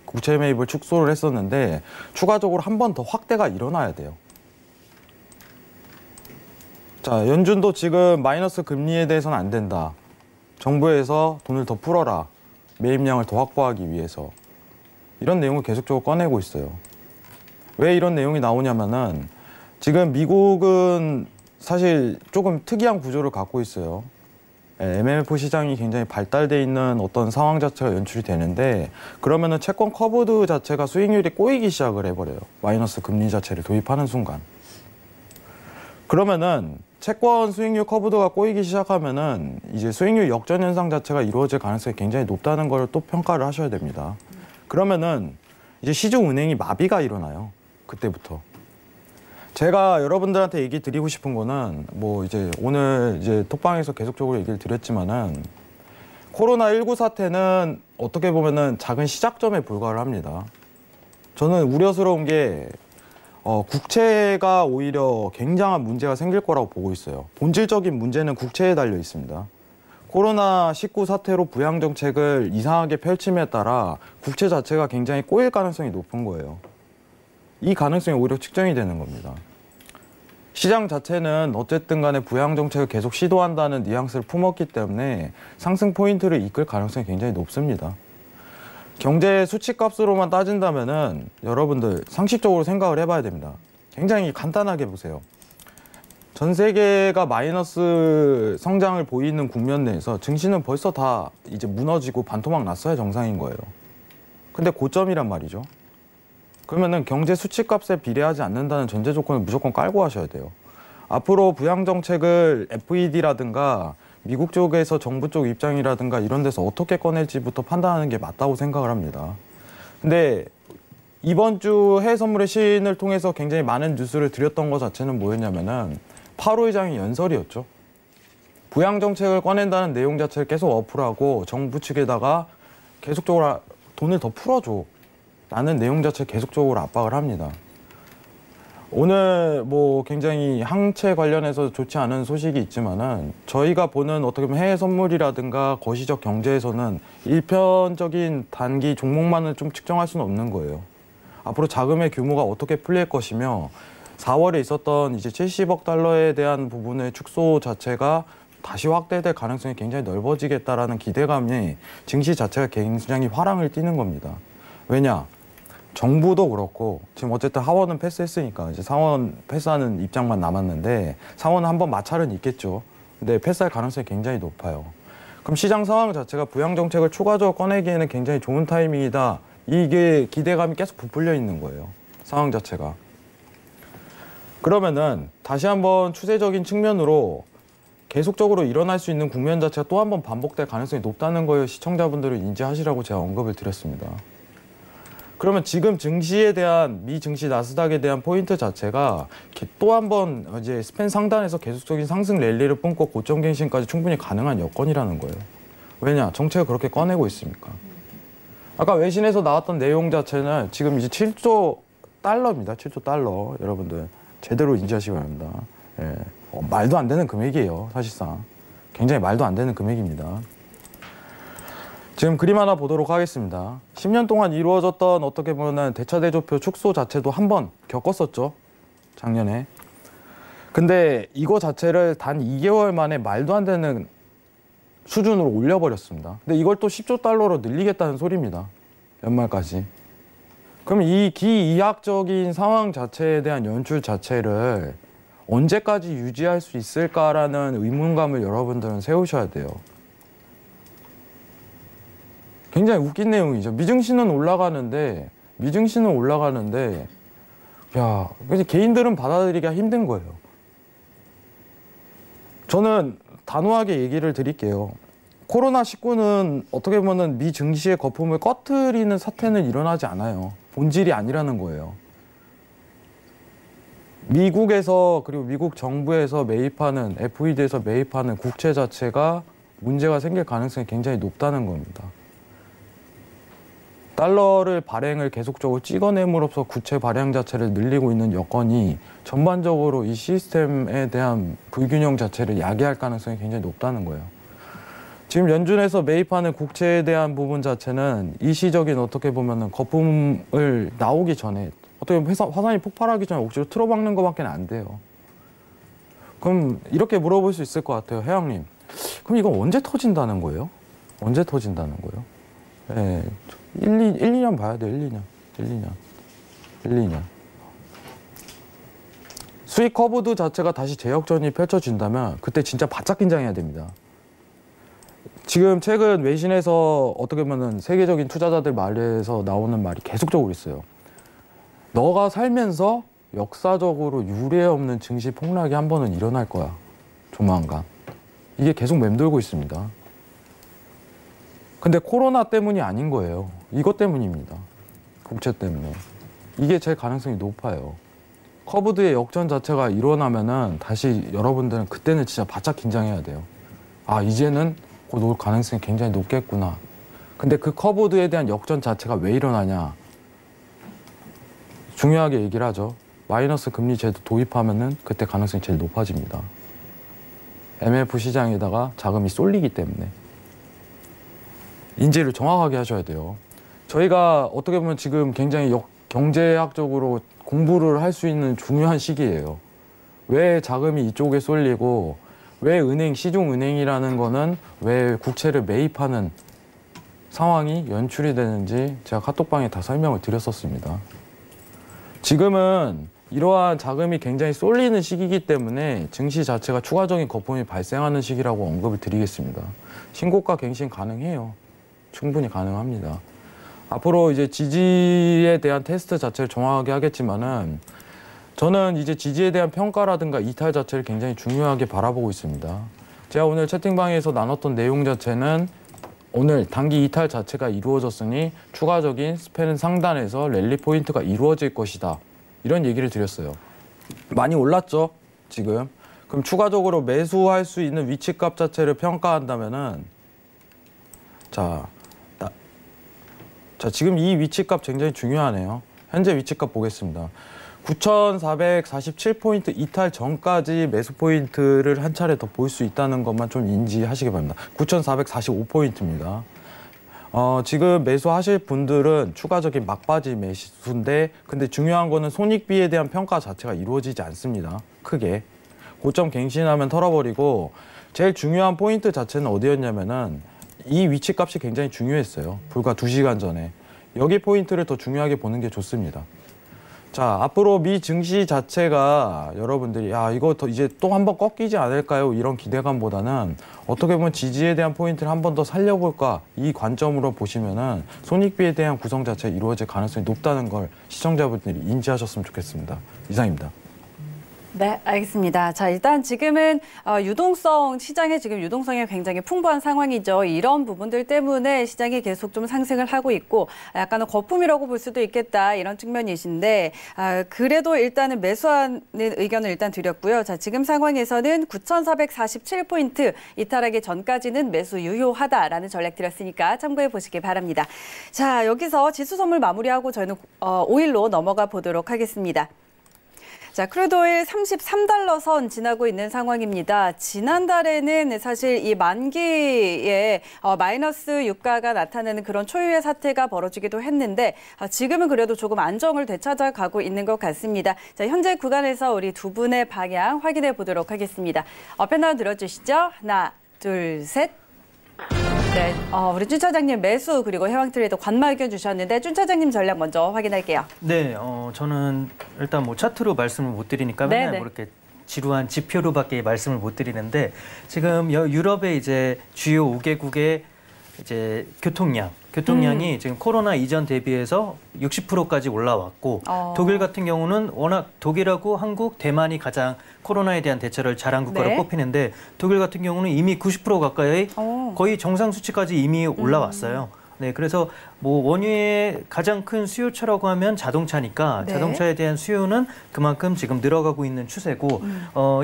국채 매입을 축소를 했었는데 추가적으로 한 번 더 확대가 일어나야 돼요. 자 연준도 지금 마이너스 금리에 대해서는 안 된다. 정부에서 돈을 더 풀어라. 매입량을 더 확보하기 위해서. 이런 내용을 계속적으로 꺼내고 있어요. 왜 이런 내용이 나오냐면은 지금 미국은 사실 조금 특이한 구조를 갖고 있어요. MMF 시장이 굉장히 발달돼 있는 어떤 상황 자체가 연출이 되는데 그러면은 채권 커브드 자체가 수익률이 꼬이기 시작을 해버려요. 마이너스 금리 자체를 도입하는 순간. 그러면은 채권 수익률 커브도가 꼬이기 시작하면은 이제 수익률 역전 현상 자체가 이루어질 가능성이 굉장히 높다는 걸 또 평가를 하셔야 됩니다. 그러면은 이제 시중은행이 마비가 일어나요. 그때부터. 제가 여러분들한테 얘기 드리고 싶은 거는 뭐 이제 오늘 이제 톡방에서 계속적으로 얘기를 드렸지만은 코로나19 사태는 어떻게 보면은 작은 시작점에 불과를 합니다. 저는 우려스러운 게 국채가 오히려 굉장한 문제가 생길 거라고 보고 있어요. 본질적인 문제는 국채에 달려 있습니다. 코로나19 사태로 부양정책을 이상하게 펼침에 따라 국채 자체가 굉장히 꼬일 가능성이 높은 거예요. 이 가능성이 오히려 측정이 되는 겁니다. 시장 자체는 어쨌든 간에 부양정책을 계속 시도한다는 뉘앙스를 품었기 때문에 상승 포인트를 이끌 가능성이 굉장히 높습니다. 경제 수치값으로만 따진다면은 여러분들 상식적으로 생각을 해봐야 됩니다. 굉장히 간단하게 보세요. 전 세계가 마이너스 성장을 보이는 국면 내에서 증시는 벌써 다 이제 무너지고 반토막 났어야 정상인 거예요. 근데 고점이란 말이죠. 그러면은 경제 수치값에 비례하지 않는다는 전제 조건을 무조건 깔고 하셔야 돼요. 앞으로 부양정책을 FED라든가 미국 쪽에서 정부 쪽 입장이라든가 이런 데서 어떻게 꺼낼지부터 판단하는 게 맞다고 생각을 합니다. 근데 이번 주 해외 선물의 시인을 통해서 굉장히 많은 뉴스를 드렸던 것 자체는 뭐였냐면은 8호 의장의 연설이었죠. 부양정책을 꺼낸다는 내용 자체를 계속 어플하고 정부 측에다가 계속적으로 돈을 더 풀어줘 라는 내용 자체를 계속적으로 압박을 합니다. 오늘 뭐 굉장히 항체 관련해서 좋지 않은 소식이 있지만은 저희가 보는 어떻게 보면 해외 선물이라든가 거시적 경제에서는 일편적인 단기 종목만을 좀 측정할 수는 없는 거예요. 앞으로 자금의 규모가 어떻게 풀릴 것이며 4월에 있었던 이제 70억 달러에 대한 부분의 축소 자체가 다시 확대될 가능성이 굉장히 넓어지겠다라는 기대감이 증시 자체가 굉장히 화랑을 띠는 겁니다. 왜냐? 정부도 그렇고 지금 어쨌든 하원은 패스했으니까 이제 상원 패스하는 입장만 남았는데 상원은 한번 마찰은 있겠죠. 근데 패스할 가능성이 굉장히 높아요. 그럼 시장 상황 자체가 부양정책을 추가적으로 꺼내기에는 굉장히 좋은 타이밍이다. 이게 기대감이 계속 부풀려 있는 거예요. 상황 자체가. 그러면은 다시 한번 추세적인 측면으로 계속적으로 일어날 수 있는 국면 자체가 또 한 번 반복될 가능성이 높다는 거예요. 시청자분들을 인지하시라고 제가 언급을 드렸습니다. 그러면 지금 증시에 대한 미 증시 나스닥에 대한 포인트 자체가 또 한 번 이제 스팬 상단에서 계속적인 상승 랠리를 뿜고 고점 갱신까지 충분히 가능한 여건이라는 거예요. 왜냐? 정책을 그렇게 꺼내고 있으니까. 아까 외신에서 나왔던 내용 자체는 지금 이제 7조 달러입니다. 7조 달러. 여러분들 제대로 인지하시기 바랍니다. 예. 말도 안 되는 금액이에요. 사실상. 굉장히 말도 안 되는 금액입니다. 지금 그림 하나 보도록 하겠습니다. 10년 동안 이루어졌던 어떻게 보면 대차대조표 축소 자체도 한 번 겪었었죠. 작년에. 근데 이거 자체를 단 2개월 만에 말도 안 되는 수준으로 올려버렸습니다. 근데 이걸 또 10조 달러로 늘리겠다는 소리입니다. 연말까지. 그럼 이 기이학적인 상황 자체에 대한 연출 자체를 언제까지 유지할 수 있을까라는 의문감을 여러분들은 세우셔야 돼요. 굉장히 웃긴 내용이죠. 미증시는 올라가는데 야, 개인들은 받아들이기가 힘든 거예요. 저는 단호하게 얘기를 드릴게요. 코로나19는 어떻게 보면 미 증시의 거품을 꺼트리는 사태는 일어나지 않아요. 본질이 아니라는 거예요. 미국에서 그리고 미국 정부에서 매입하는 FED에서 매입하는 국채 자체가 문제가 생길 가능성이 굉장히 높다는 겁니다. 달러를 발행을 계속적으로 찍어냄으로써 국채 발행 자체를 늘리고 있는 여건이 전반적으로 이 시스템에 대한 불균형 자체를 야기할 가능성이 굉장히 높다는 거예요. 지금 연준에서 매입하는 국채에 대한 부분 자체는 일시적인 어떻게 보면은 거품을 나오기 전에 어떻게 보면 화산이 폭발하기 전에 억지로 틀어박는 것밖에 안 돼요. 그럼 이렇게 물어볼 수 있을 것 같아요. 혜영님. 그럼 이거 언제 터진다는 거예요? 언제 터진다는 거예요? 네, 1-2년 봐야 돼요. 1-2년. 수익 커브도 자체가 다시 재역전이 펼쳐진다면 그때 진짜 바짝 긴장해야 됩니다. 지금 최근 외신에서 어떻게 보면 세계적인 투자자들 말에서 나오는 말이 계속적으로 있어요. 너가 살면서 역사적으로 유례 없는 증시 폭락이 한 번은 일어날 거야. 조만간. 이게 계속 맴돌고 있습니다. 근데 코로나 때문이 아닌 거예요. 이것 때문입니다. 국채 때문에. 이게 제일 가능성이 높아요. 커브드의 역전 자체가 일어나면은 다시 여러분들은 그때는 진짜 바짝 긴장해야 돼요. 아, 이제는 곧 올 가능성이 굉장히 높겠구나. 근데 그 커브드에 대한 역전 자체가 왜 일어나냐. 중요하게 얘기를 하죠. 마이너스 금리 제도 도입하면은 그때 가능성이 제일 높아집니다. MLF 시장에다가 자금이 쏠리기 때문에. 인지를 정확하게 하셔야 돼요. 저희가 어떻게 보면 지금 굉장히 경제학적으로 공부를 할 수 있는 중요한 시기예요. 왜 자금이 이쪽에 쏠리고 왜 시중은행이라는 거는 왜 국채를 매입하는 상황이 연출이 되는지 제가 카톡방에 다 설명을 드렸었습니다. 지금은 이러한 자금이 굉장히 쏠리는 시기이기 때문에 증시 자체가 추가적인 거품이 발생하는 시기라고 언급을 드리겠습니다. 신고가 갱신 가능해요. 충분히 가능합니다. 앞으로 이제 지지에 대한 테스트 자체를 정확하게 하겠지만은 저는 이제 지지에 대한 평가라든가 이탈 자체를 굉장히 중요하게 바라보고 있습니다. 제가 오늘 채팅방에서 나눴던 내용 자체는 오늘 단기 이탈 자체가 이루어졌으니 추가적인 스팬 상단에서 랠리 포인트가 이루어질 것이다. 이런 얘기를 드렸어요. 많이 올랐죠, 지금. 그럼 추가적으로 매수할 수 있는 위치값 자체를 평가한다면은 자, 지금 이 위치값 굉장히 중요하네요. 현재 위치값 보겠습니다. 9,447포인트 이탈 전까지 매수 포인트를 한 차례 더 볼 수 있다는 것만 좀 인지하시기 바랍니다. 9,445포인트입니다. 지금 매수하실 분들은 추가적인 막바지 매수인데 근데 중요한 거는 손익비에 대한 평가 자체가 이루어지지 않습니다. 크게. 고점 갱신하면 털어버리고 제일 중요한 포인트 자체는 어디였냐면은 이 위치값이 굉장히 중요했어요. 불과 2시간 전에. 여기 포인트를 더 중요하게 보는 게 좋습니다. 자, 앞으로 미 증시 자체가 여러분들이 이거 이제 또 한 번 꺾이지 않을까요? 이런 기대감보다는 어떻게 보면 지지에 대한 포인트를 한 번 더 살려볼까? 이 관점으로 보시면은 손익비에 대한 구성 자체가 이루어질 가능성이 높다는 걸 시청자분들이 인지하셨으면 좋겠습니다. 이상입니다. 네, 알겠습니다. 자, 일단 지금은 시장에 지금 유동성이 굉장히 풍부한 상황이죠. 이런 부분들 때문에 시장이 계속 좀 상승을 하고 있고 약간은 거품이라고 볼 수도 있겠다 이런 측면이신데 그래도 일단은 매수하는 의견을 일단 드렸고요. 자, 지금 상황에서는 9,447포인트 이탈하기 전까지는 매수 유효하다라는 전략 드렸으니까 참고해 보시기 바랍니다. 자, 여기서 지수 선물 마무리하고 저희는 오일로 넘어가 보도록 하겠습니다. 자, 크루드오일 33달러 선 지나고 있는 상황입니다. 지난달에는 사실 이 만기에 마이너스 유가가 나타나는 그런 초유의 사태가 벌어지기도 했는데 지금은 그래도 조금 안정을 되찾아가고 있는 것 같습니다. 자, 현재 구간에서 우리 두 분의 방향 확인해 보도록 하겠습니다. 패널 들어주시죠. 하나, 둘, 셋. 네, 우리 준 차장님 매수 그리고 해왕트레이더 관마 의견 주셨는데 준 차장님 전략 먼저 확인할게요. 네, 저는 일단 뭐 차트로 말씀을 못 드리니까 맨날 뭐 이렇게 지루한 지표로밖에 말씀을 못 드리는데 지금 유럽의 이제 주요 5개국의 이제 교통량이 지금 코로나 이전 대비해서 60%까지 올라왔고 독일 같은 경우는 워낙 독일하고 한국, 대만이 가장 코로나에 대한 대처를 잘한 국가로 꼽히는데 독일 같은 경우는 이미 90% 가까이 거의 정상 수치까지 이미 올라왔어요. 네, 그래서 뭐 원유의 가장 큰 수요처라고 하면 자동차니까 자동차에 대한 수요는 그만큼 지금 늘어가고 있는 추세고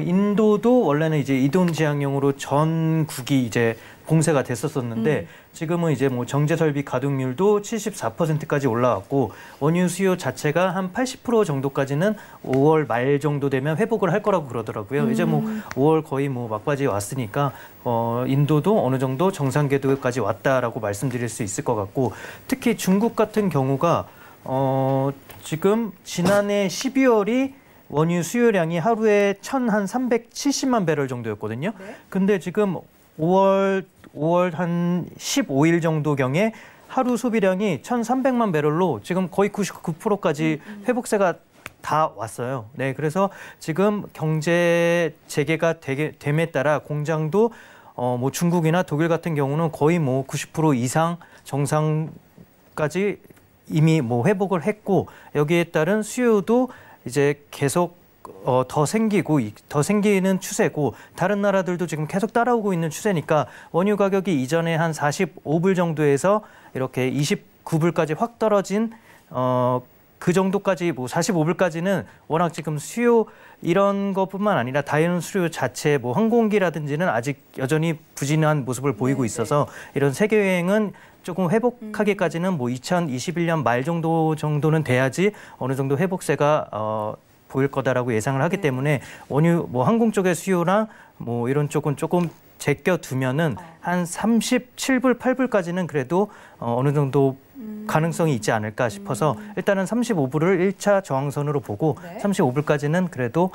인도도 원래는 이제 이동지향용으로 전국이 이제 공세가 됐었었는데 지금은 이제 뭐 정제 설비 가동률도 74%까지 올라왔고 원유 수요 자체가 한 80% 정도까지는 5월 말 정도 되면 회복을 할 거라고 그러더라고요. 이제 뭐 5월 거의 뭐 막바지에 왔으니까 인도도 어느 정도 정상 궤도까지 왔다라고 말씀드릴 수 있을 것 같고 특히 중국 같은 경우가 지금 지난해 12월이 원유 수요량이 하루에 1,370만 배럴 정도였거든요. 근데 지금 5월 한 15일 정도경에 하루 소비량이 1,300만 배럴로 지금 거의 99%까지 회복세가 다 왔어요. 네, 그래서 지금 경제 재개가 됨에 따라 공장도 뭐 중국이나 독일 같은 경우는 거의 뭐 90% 이상 정상까지 이미 뭐 회복을 했고 여기에 따른 수요도 이제 계속 더 생기는 추세고 다른 나라들도 지금 계속 따라오고 있는 추세니까 원유 가격이 이전에 한 45불 정도에서 이렇게 29불까지 확 떨어진 그 정도까지 뭐 45불까지는 워낙 지금 수요 이런 것뿐만 아니라 다이앤 수요 자체 뭐 항공기라든지는 아직 여전히 부진한 모습을 보이고 있어서 이런 세계 여행은 조금 회복하기까지는 뭐 2021년 말 정도는 돼야지 어느 정도 회복세가 보일 거다라고 예상을 하기 때문에 원유 뭐 항공 쪽의 수요랑 뭐 이런 쪽은 조금 제껴두면은 한 37불, 8불까지는 그래도 어느 정도 가능성이 있지 않을까 싶어서 일단은 35불을 1차 저항선으로 보고 35불까지는 그래도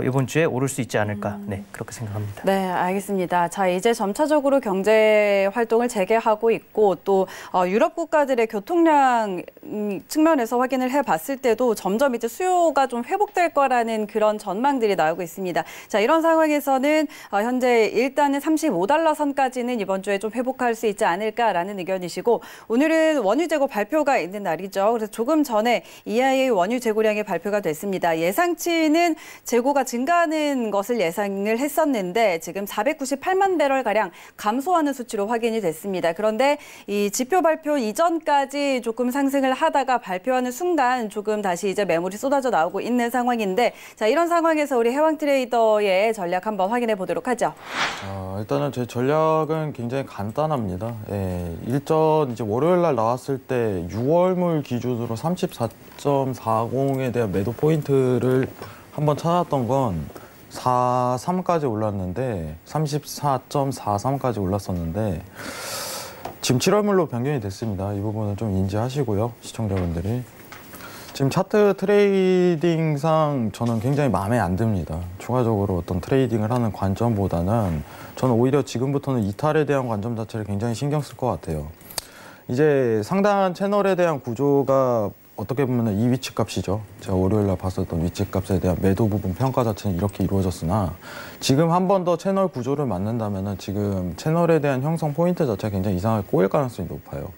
이번 주에 오를 수 있지 않을까 그렇게 생각합니다. 네, 알겠습니다. 자, 이제 점차적으로 경제 활동을 재개하고 있고 또 유럽 국가들의 교통량 측면에서 확인을 해봤을 때도 점점 이제 수요가 좀 회복될 거라는 그런 전망들이 나오고 있습니다. 자, 이런 상황에서는 현재 일단은 35달러 선까지는 이번 주에 좀 회복할 수 있지 않을까라는 의견이시고 오늘은 원유 재고 발표가 있는 날이죠. 그래서 조금 전에 EIA 원유 재고량이 발표가 됐습니다. 예상치는 재고가 증가하는 것을 예상을 했었는데 지금 498만 배럴가량 감소하는 수치로 확인이 됐습니다. 그런데 이 지표 발표 이전까지 조금 상승을 하다가 발표하는 순간 조금 다시 이제 매물이 쏟아져 나오고 있는 상황인데 자, 이런 상황에서 우리 해왕 트레이더의 전략 한번 확인해 보도록 하죠. 일단은 제 전략은 굉장히 간단합니다. 일전 이제 월요일 날 나왔을 때 6월물 기준으로 34.40에 대한 매도 포인트를 한번 찾았던 건 43까지 올랐는데 34.43까지 올랐었는데 지금 7월물로 변경이 됐습니다. 이 부분은 좀 인지하시고요, 시청자분들이. 지금 차트 트레이딩상 저는 굉장히 마음에 안 듭니다. 추가적으로 어떤 트레이딩을 하는 관점보다는 저는 오히려 지금부터는 이탈에 대한 관점 자체를 굉장히 신경 쓸 것 같아요. 이제 상당한 채널에 대한 구조가 어떻게 보면 이 위치값이죠. 제가 월요일날 봤었던 위치값에 대한 매도 부분 평가 자체는 이렇게 이루어졌으나 지금 한 번 더 채널 구조를 맞는다면 지금 채널에 대한 형성 포인트 자체가 굉장히 이상하게 꼬일 가능성이 높아요.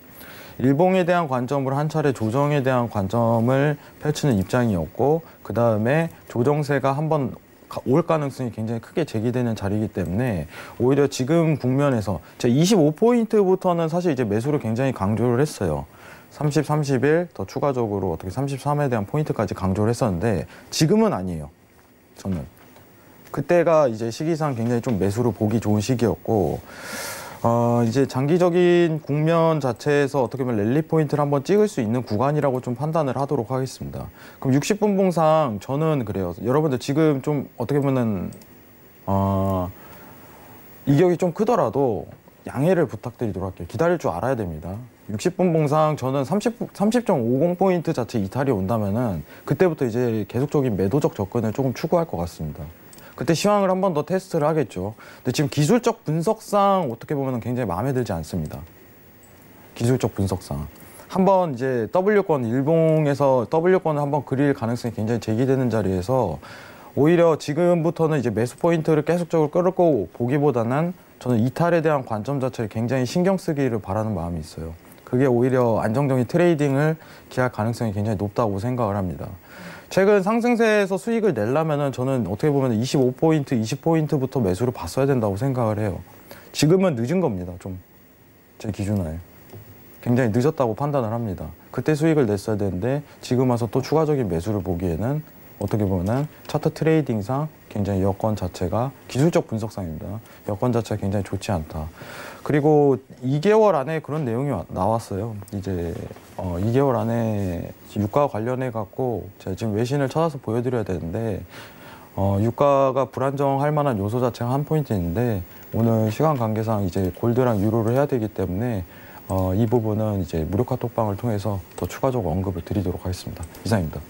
일봉에 대한 관점으로 한 차례 조정에 대한 관점을 펼치는 입장이었고 그 다음에 조정세가 한번 올 가능성이 굉장히 크게 제기되는 자리이기 때문에 오히려 지금 국면에서 제 25포인트부터는 사실 이제 매수를 굉장히 강조를 했어요. 30, 31, 더 추가적으로 어떻게 33에 대한 포인트까지 강조를 했었는데 지금은 아니에요. 저는. 그때가 이제 시기상 굉장히 좀 매수를 보기 좋은 시기였고 이제 장기적인 국면 자체에서 어떻게 보면 랠리 포인트를 한번 찍을 수 있는 구간이라고 좀 판단을 하도록 하겠습니다. 그럼 60분 봉상 저는 그래요. 여러분들 지금 좀 어떻게 보면은 이격이 좀 크더라도 양해를 부탁드리도록 할게요. 기다릴 줄 알아야 됩니다. 60분 봉상 저는 30.50포인트 자체 이탈이 온다면은 그때부터 이제 계속적인 매도적 접근을 조금 추구할 것 같습니다. 그때 시황을 한 번 더 테스트를 하겠죠. 근데 지금 기술적 분석상 어떻게 보면 굉장히 마음에 들지 않습니다. 기술적 분석상. 한번 이제 W권, 일봉에서 W권을 한번 그릴 가능성이 굉장히 제기되는 자리에서 오히려 지금부터는 이제 매수 포인트를 계속적으로 끌고 보기보다는 저는 이탈에 대한 관점 자체를 굉장히 신경 쓰기를 바라는 마음이 있어요. 그게 오히려 안정적인 트레이딩을 기할 가능성이 굉장히 높다고 생각을 합니다. 최근 상승세에서 수익을 내려면은 저는 어떻게 보면 25포인트, 20포인트부터 매수를 봤어야 된다고 생각을 해요. 지금은 늦은 겁니다. 좀 제 기준하에. 굉장히 늦었다고 판단을 합니다. 그때 수익을 냈어야 되는데 지금 와서 또 추가적인 매수를 보기에는 어떻게 보면 차트 트레이딩상 굉장히 여건 자체가 기술적 분석상입니다. 여건 자체가 굉장히 좋지 않다. 그리고 2개월 안에 그런 내용이 나왔어요. 이제 2개월 안에 유가와 관련해 갖고 제가 지금 외신을 찾아서 보여드려야 되는데 유가가 불안정할 만한 요소 자체가 한 포인트 있는데 오늘 시간 관계상 이제 골드랑 유로를 해야 되기 때문에 이 부분은 이제 무료 카톡방을 통해서 더 추가적으로 언급을 드리도록 하겠습니다. 이상입니다.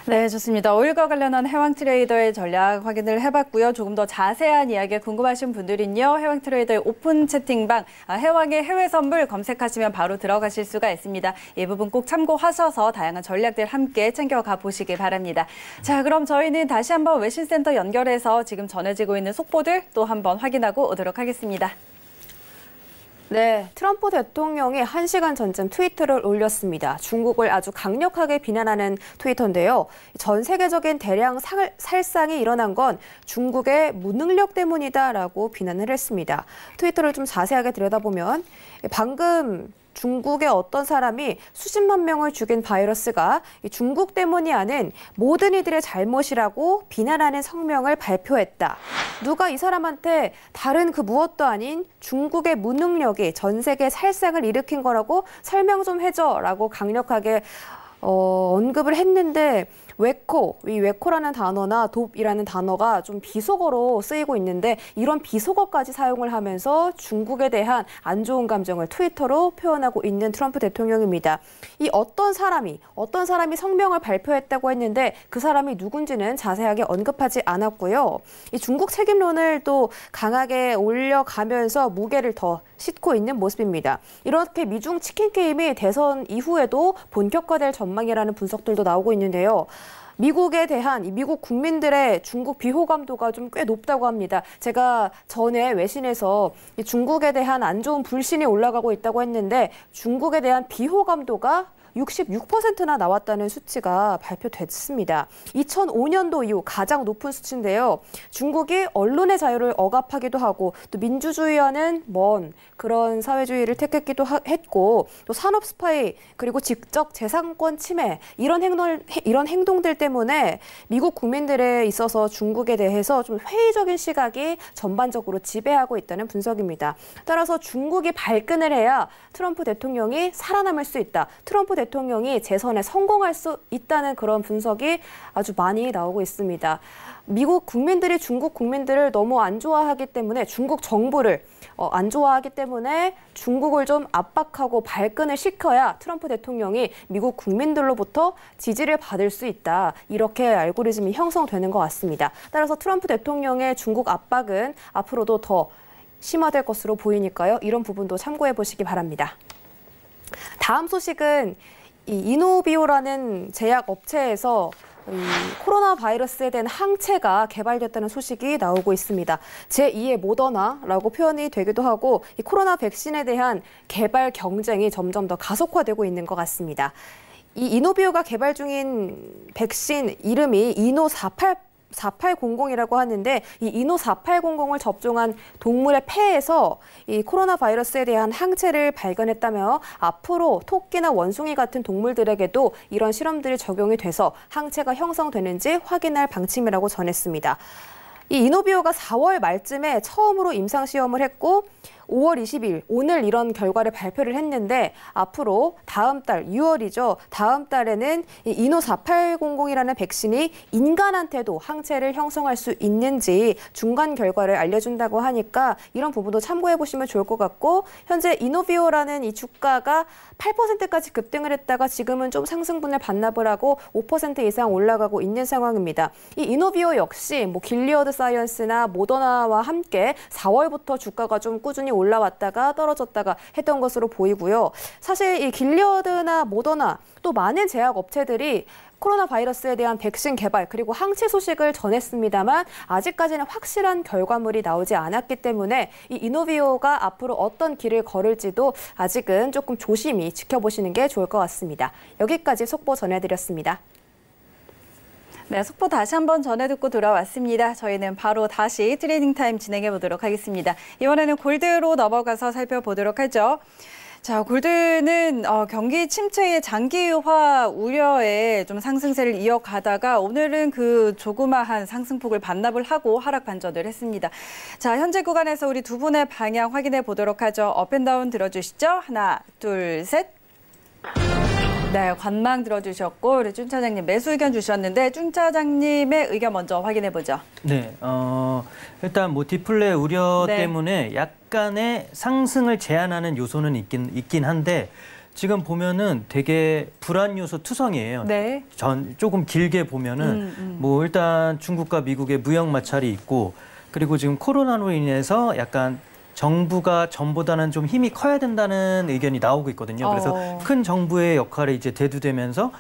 네, 좋습니다. 오일과 관련한 해왕 트레이더의 전략 확인을 해봤고요. 조금 더 자세한 이야기 궁금하신 분들은요. 해왕 트레이더의 오픈 채팅방 해왕의 해외 선물 검색하시면 바로 들어가실 수가 있습니다. 이 부분 꼭 참고하셔서 다양한 전략들 함께 챙겨가 보시기 바랍니다. 자, 그럼 저희는 다시 한번 외신센터 연결해서 지금 전해지고 있는 속보들 또 한번 확인하고 오도록 하겠습니다. 네, 트럼프 대통령이 1시간 전쯤 트위터를 올렸습니다. 중국을 아주 강력하게 비난하는 트위터인데요. 전 세계적인 대량 살상이 일어난 건 중국의 무능력 때문이다라고 비난을 했습니다. 트위터를 좀 자세하게 들여다보면 방금 중국의 어떤 사람이 수십만 명을 죽인 바이러스가 중국 때문이 아닌 모든 이들의 잘못이라고 비난하는 성명을 발표했다. 누가 이 사람한테 다른 그 무엇도 아닌 중국의 무능력이 전 세계 살상을 일으킨 거라고 설명 좀 해줘라고 강력하게 언급을 했는데 이 외코라는 단어나 돕이라는 단어가 좀 비속어로 쓰이고 있는데 이런 비속어까지 사용을 하면서 중국에 대한 안 좋은 감정을 트위터로 표현하고 있는 트럼프 대통령입니다. 이 어떤 사람이 성명을 발표했다고 했는데 그 사람이 누군지는 자세하게 언급하지 않았고요. 이 중국 책임론을 또 강하게 올려가면서 무게를 더 싣고 있는 모습입니다. 이렇게 미중 치킨 게임이 대선 이후에도 본격화될 전망이라는 분석들도 나오고 있는데요. 미국에 대한 미국 국민들의 중국 비호감도가 좀 꽤 높다고 합니다. 제가 전에 외신에서 중국에 대한 안 좋은 불신이 올라가고 있다고 했는데 중국에 대한 비호감도가 66%나 나왔다는 수치가 발표됐습니다. 2005년도 이후 가장 높은 수치인데요. 중국이 언론의 자유를 억압하기도 하고 또 민주주의와는 먼 그런 사회주의를 택했기도 했고 또 산업 스파이 그리고 직접 재산권 침해 이런 행동들 때문에 미국 국민들에 있어서 중국에 대해서 좀 회의적인 시각이 전반적으로 지배하고 있다는 분석입니다. 따라서 중국이 발끈을 해야 트럼프 대통령이 살아남을 수 있다. 트럼프 대통령이 재선에 성공할 수 있다는 그런 분석이 아주 많이 나오고 있습니다. 미국 국민들이 중국 국민들을 너무 안 좋아하기 때문에 중국 정부를 안 좋아하기 때문에 중국을 좀 압박하고 발끈을 시켜야 트럼프 대통령이 미국 국민들로부터 지지를 받을 수 있다. 이렇게 알고리즘이 형성되는 것 같습니다. 따라서 트럼프 대통령의 중국 압박은 앞으로도 더 심화될 것으로 보이니까요. 이런 부분도 참고해 보시기 바랍니다. 다음 소식은 이 이노비오라는 제약 업체에서 코로나 바이러스에 대한 항체가 개발됐다는 소식이 나오고 있습니다. 제2의 모더나라고 표현이 되기도 하고 이 코로나 백신에 대한 개발 경쟁이 점점 더 가속화되고 있는 것 같습니다. 이 이노비오가 개발 중인 백신 이름이 이노 4800이라고 하는데 이 이노 4800을 접종한 동물의 폐에서 이 코로나 바이러스에 대한 항체를 발견했다며 앞으로 토끼나 원숭이 같은 동물들에게도 이런 실험들이 적용이 돼서 항체가 형성되는지 확인할 방침이라고 전했습니다. 이 이노비오가 4월 말쯤에 처음으로 임상시험을 했고 5월 20일 오늘 이런 결과를 발표를 했는데 앞으로 다음 달 6월이죠. 다음 달에는 이 이노 4800이라는 백신이 인간한테도 항체를 형성할 수 있는지 중간 결과를 알려준다고 하니까 이런 부분도 참고해 보시면 좋을 것 같고 현재 이노비오라는 이 주가가 8%까지 급등을 했다가 지금은 좀 상승분을 반납을 하고 5% 이상 올라가고 있는 상황입니다. 이 이노비오 역시 길리어드 사이언스나 모더나와 함께 4월부터 주가가 좀 꾸준히 올라왔다가 떨어졌다가 했던 것으로 보이고요. 사실 이 길리어드나 모더나 또 많은 제약 업체들이 코로나 바이러스에 대한 백신 개발 그리고 항체 소식을 전했습니다만 아직까지는 확실한 결과물이 나오지 않았기 때문에 이 이노비오가 앞으로 어떤 길을 걸을지도 아직은 조금 조심히 지켜보시는 게 좋을 것 같습니다. 여기까지 속보 전해드렸습니다. 네, 속보 다시 한번 전해 듣고 돌아왔습니다. 저희는 바로 다시 트레이딩 타임 진행해 보도록 하겠습니다. 이번에는 골드로 넘어가서 살펴보도록 하죠. 자, 골드는 경기 침체의 장기화 우려에 좀 상승세를 이어가다가 오늘은 그 조그마한 상승폭을 반납을 하고 하락 반전을 했습니다. 자, 현재 구간에서 우리 두 분의 방향 확인해 보도록 하죠. 업앤다운 들어주시죠. 하나, 둘, 셋. 네, 관망 들어주셨고 우리 준 차장님 매수 의견 주셨는데 준 차장님의 의견 먼저 확인해 보죠. 네, 일단 디플레 우려 네. 때문에 약간의 상승을 제한하는 요소는 있긴 한데 지금 보면은 되게 불안 요소 투성이에요. 네. 조금 길게 보면은 일단 중국과 미국의 무역 마찰이 있고 그리고 지금 코로나로 인해서 약간 정부가 전보다는 좀 힘이 커야 된다는 의견이 나오고 있거든요. 그래서 큰 정부의 역할이 이제 대두되면서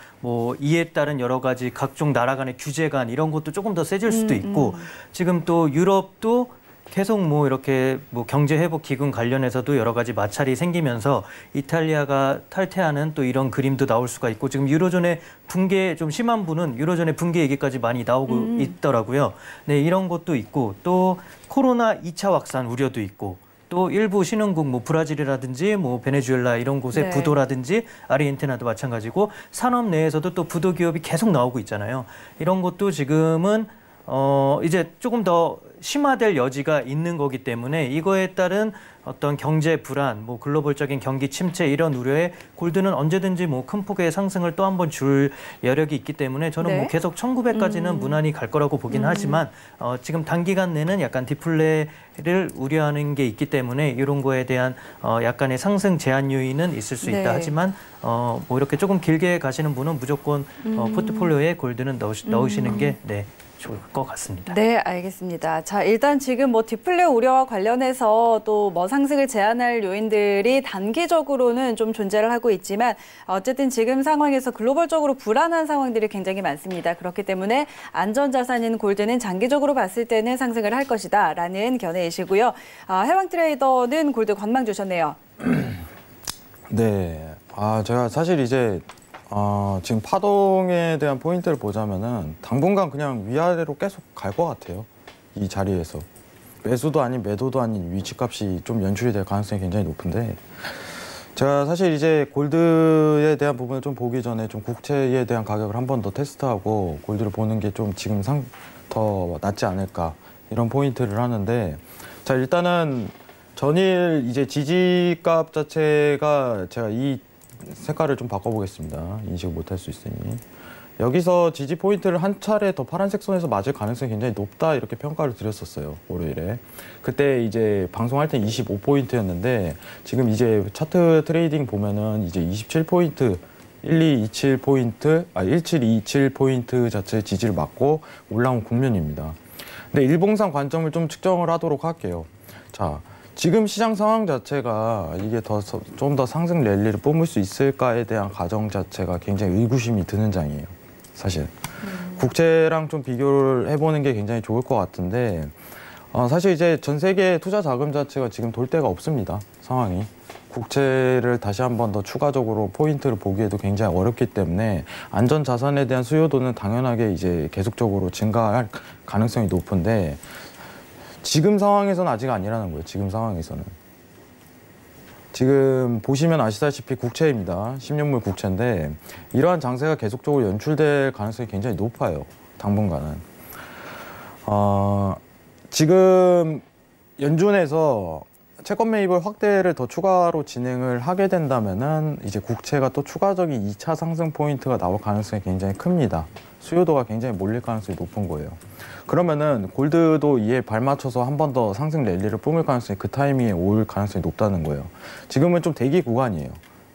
이에 따른 여러 가지 각종 나라 간의 규제관 이런 것도 조금 더 세질 수도 있고 지금 또 유럽도 계속 뭐 이렇게 뭐 경제 회복 기금 관련해서도 여러 가지 마찰이 생기면서 이탈리아가 탈퇴하는 또 이런 그림도 나올 수가 있고 지금 유로존의 붕괴 좀 심한 분은 유로존의 붕괴 얘기까지 많이 나오고 있더라고요. 네, 이런 것도 있고 또 코로나 2차 확산 우려도 있고 또 일부 신흥국 뭐 브라질이라든지 뭐 베네수엘라 이런 곳의 네. 부도라든지 아르헨티나도 마찬가지고 산업 내에서도 또 부도 기업이 계속 나오고 있잖아요. 이런 것도 지금은 이제 조금 더 심화될 여지가 있는 거기 때문에 이거에 따른 어떤 경제 불안, 뭐 글로벌적인 경기 침체 이런 우려에 골드는 언제든지 뭐 큰 폭의 상승을 또 한 번 줄 여력이 있기 때문에 저는 네. 뭐 계속 1900까지는 무난히 갈 거라고 보긴 하지만 지금 단기간 내는 약간 디플레를 우려하는 게 있기 때문에 이런 거에 대한 약간의 상승 제한 요인은 있을 수 있다 네. 하지만 뭐 이렇게 조금 길게 가시는 분은 무조건 포트폴리오에 골드는 넣으시는 게 네. 좋을 것 같습니다. 네, 알겠습니다. 자, 일단 지금 뭐 디플레 우려와 관련해서 또 뭐 상승을 제한할 요인들이 단기적으로는 좀 존재를 하고 있지만 어쨌든 지금 상황에서 글로벌적으로 불안한 상황들이 굉장히 많습니다. 그렇기 때문에 안전자산인 골드는 장기적으로 봤을 때는 상승을 할 것이다라는 견해이시고요. 해왕 트레이더는 골드 관망 주셨네요. 네. 제가 사실 이제 지금 파동에 대한 포인트를 보자면은 당분간 그냥 위아래로 계속 갈 것 같아요. 이 자리에서. 매수도 아닌 매도도 아닌 위치값이 좀 연출이 될 가능성이 굉장히 높은데 제가 사실 이제 골드에 대한 부분을 좀 보기 전에 좀 국채에 대한 가격을 한 번 더 테스트하고 골드를 보는 게 좀 지금 더 낫지 않을까 이런 포인트를 하는데 자, 일단은 전일 이제 지지값 자체가 제가 이 색깔을 좀 바꿔보겠습니다. 인식을 못할 수 있으니. 여기서 지지 포인트를 한 차례 더 파란색 선에서 맞을 가능성이 굉장히 높다 이렇게 평가를 드렸었어요. 월요일에. 그때 이제 방송할 때 25포인트였는데 지금 이제 차트 트레이딩 보면은 이제 27포인트 1227포인트, 1727포인트 자체의 지지를 맞고 올라온 국면입니다. 근데 일봉상 관점을 좀 측정을 하도록 할게요. 자, 지금 시장 상황 자체가 이게 좀 더 상승 랠리를 뿜을 수 있을까에 대한 가정 자체가 굉장히 의구심이 드는 장이에요. 사실. 국채랑 좀 비교를 해보는 게 굉장히 좋을 것 같은데 사실 이제 전 세계 투자 자금 자체가 지금 돌 데가 없습니다. 상황이. 국채를 다시 한 번 더 추가적으로 포인트를 보기에도 굉장히 어렵기 때문에 안전 자산에 대한 수요도는 당연하게 이제 계속적으로 증가할 가능성이 높은데 지금 상황에서는 아직 아니라는 거예요. 지금 상황에서는. 지금 보시면 아시다시피 국채입니다. 10년물 국채인데 이러한 장세가 계속적으로 연출될 가능성이 굉장히 높아요. 당분간은. 지금 연준에서 채권 매입을 확대를 더 추가로 진행을 하게 된다면은 이제 국채가 또 추가적인 2차 상승 포인트가 나올 가능성이 굉장히 큽니다. 수요도가 굉장히 몰릴 가능성이 높은 거예요. 그러면은 골드도 이에 발맞춰서 한 번 더 상승 랠리를 뿜을 가능성이 그 타이밍에 올 가능성이 높다는 거예요. 지금은 좀 대기 구간이에요.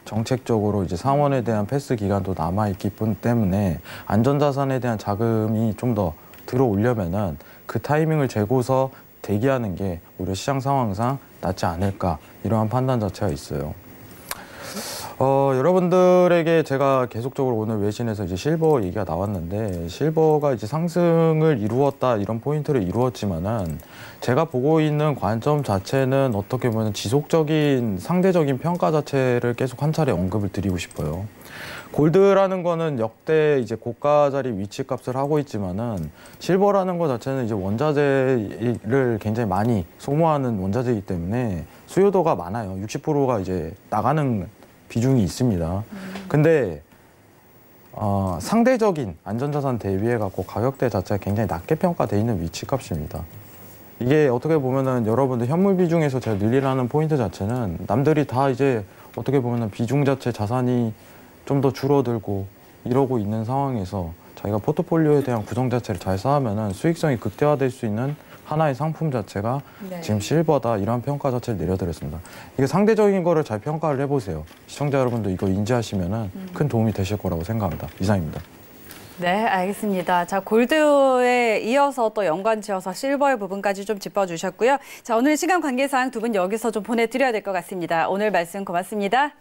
정책적으로 이제 상원에 대한 패스 기간도 남아있기 때문에 안전자산에 대한 자금이 좀 더 들어오려면은 그 타이밍을 재고서 대기하는 게 오히려 시장 상황상 낫지 않을까 이러한 판단 자체가 있어요. 여러분들에게 제가 계속적으로 오늘 외신에서 이제 실버 얘기가 나왔는데 실버가 이제 상승을 이루었다 이런 포인트를 이루었지만은 제가 보고 있는 관점 자체는 어떻게 보면 지속적인 상대적인 평가 자체를 계속 한 차례 언급을 드리고 싶어요. 골드라는 거는 역대 이제 고가 자리 위치 값을 하고 있지만은 실버라는 거 자체는 이제 원자재를 굉장히 많이 소모하는 원자재이기 때문에 수요도가 많아요. 60%가 이제 나가는 비중이 있습니다. 근데 상대적인 안전자산 대비해 갖고 가격대 자체가 굉장히 낮게 평가돼 있는 위치 값입니다. 이게 어떻게 보면은 여러분들 현물 비중에서 제가 늘리라는 포인트 자체는 남들이 다 이제 어떻게 보면은 비중 자체 자산이 좀 더 줄어들고 이러고 있는 상황에서 자기가 포트폴리오에 대한 구성 자체를 잘 쌓으면은 수익성이 극대화될 수 있는 하나의 상품 자체가 네. 지금 실버다 이런 평가 자체를 내려드렸습니다. 이게 상대적인 거를 잘 평가를 해보세요. 시청자 여러분도 이거 인지하시면은 큰 도움이 되실 거라고 생각합니다. 이상입니다. 네, 알겠습니다. 자, 골드에 이어서 또 연관 지어서 실버의 부분까지 좀 짚어주셨고요. 자, 오늘 시간 관계상 두 분 여기서 좀 보내드려야 될 것 같습니다. 오늘 말씀 고맙습니다.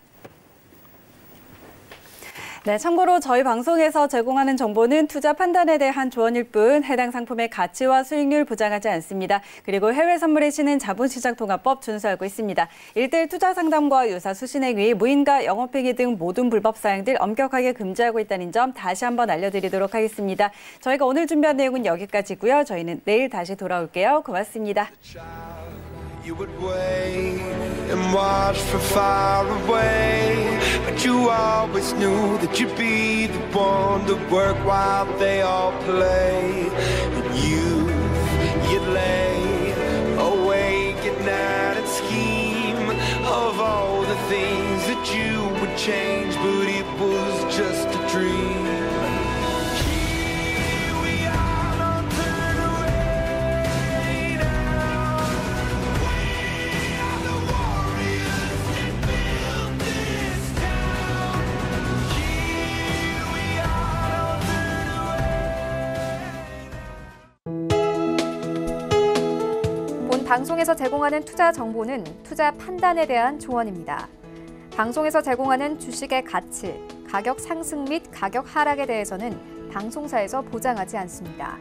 네, 참고로 저희 방송에서 제공하는 정보는 투자 판단에 대한 조언일 뿐 해당 상품의 가치와 수익률 보장하지 않습니다. 그리고 해외 선물의 시는 자본시장통화법 준수하고 있습니다. 1:1 투자 상담과 유사 수신행위, 무인가, 영업행위 등 모든 불법 사항들 엄격하게 금지하고 있다는 점 다시 한번 알려드리도록 하겠습니다. 저희가 오늘 준비한 내용은 여기까지고요. 저희는 내일 다시 돌아올게요. 고맙습니다. You would wait and watch from far away, but you always knew that you'd be the one to work while they all play. And you'd lay awake at night and scheme of all the things that you would change, but it was just a dream. 방송에서 제공하는 투자 정보는 투자 판단에 대한 조언입니다. 방송에서 제공하는 주식의 가치, 가격 상승 및 가격 하락에 대해서는 방송사에서 보장하지 않습니다.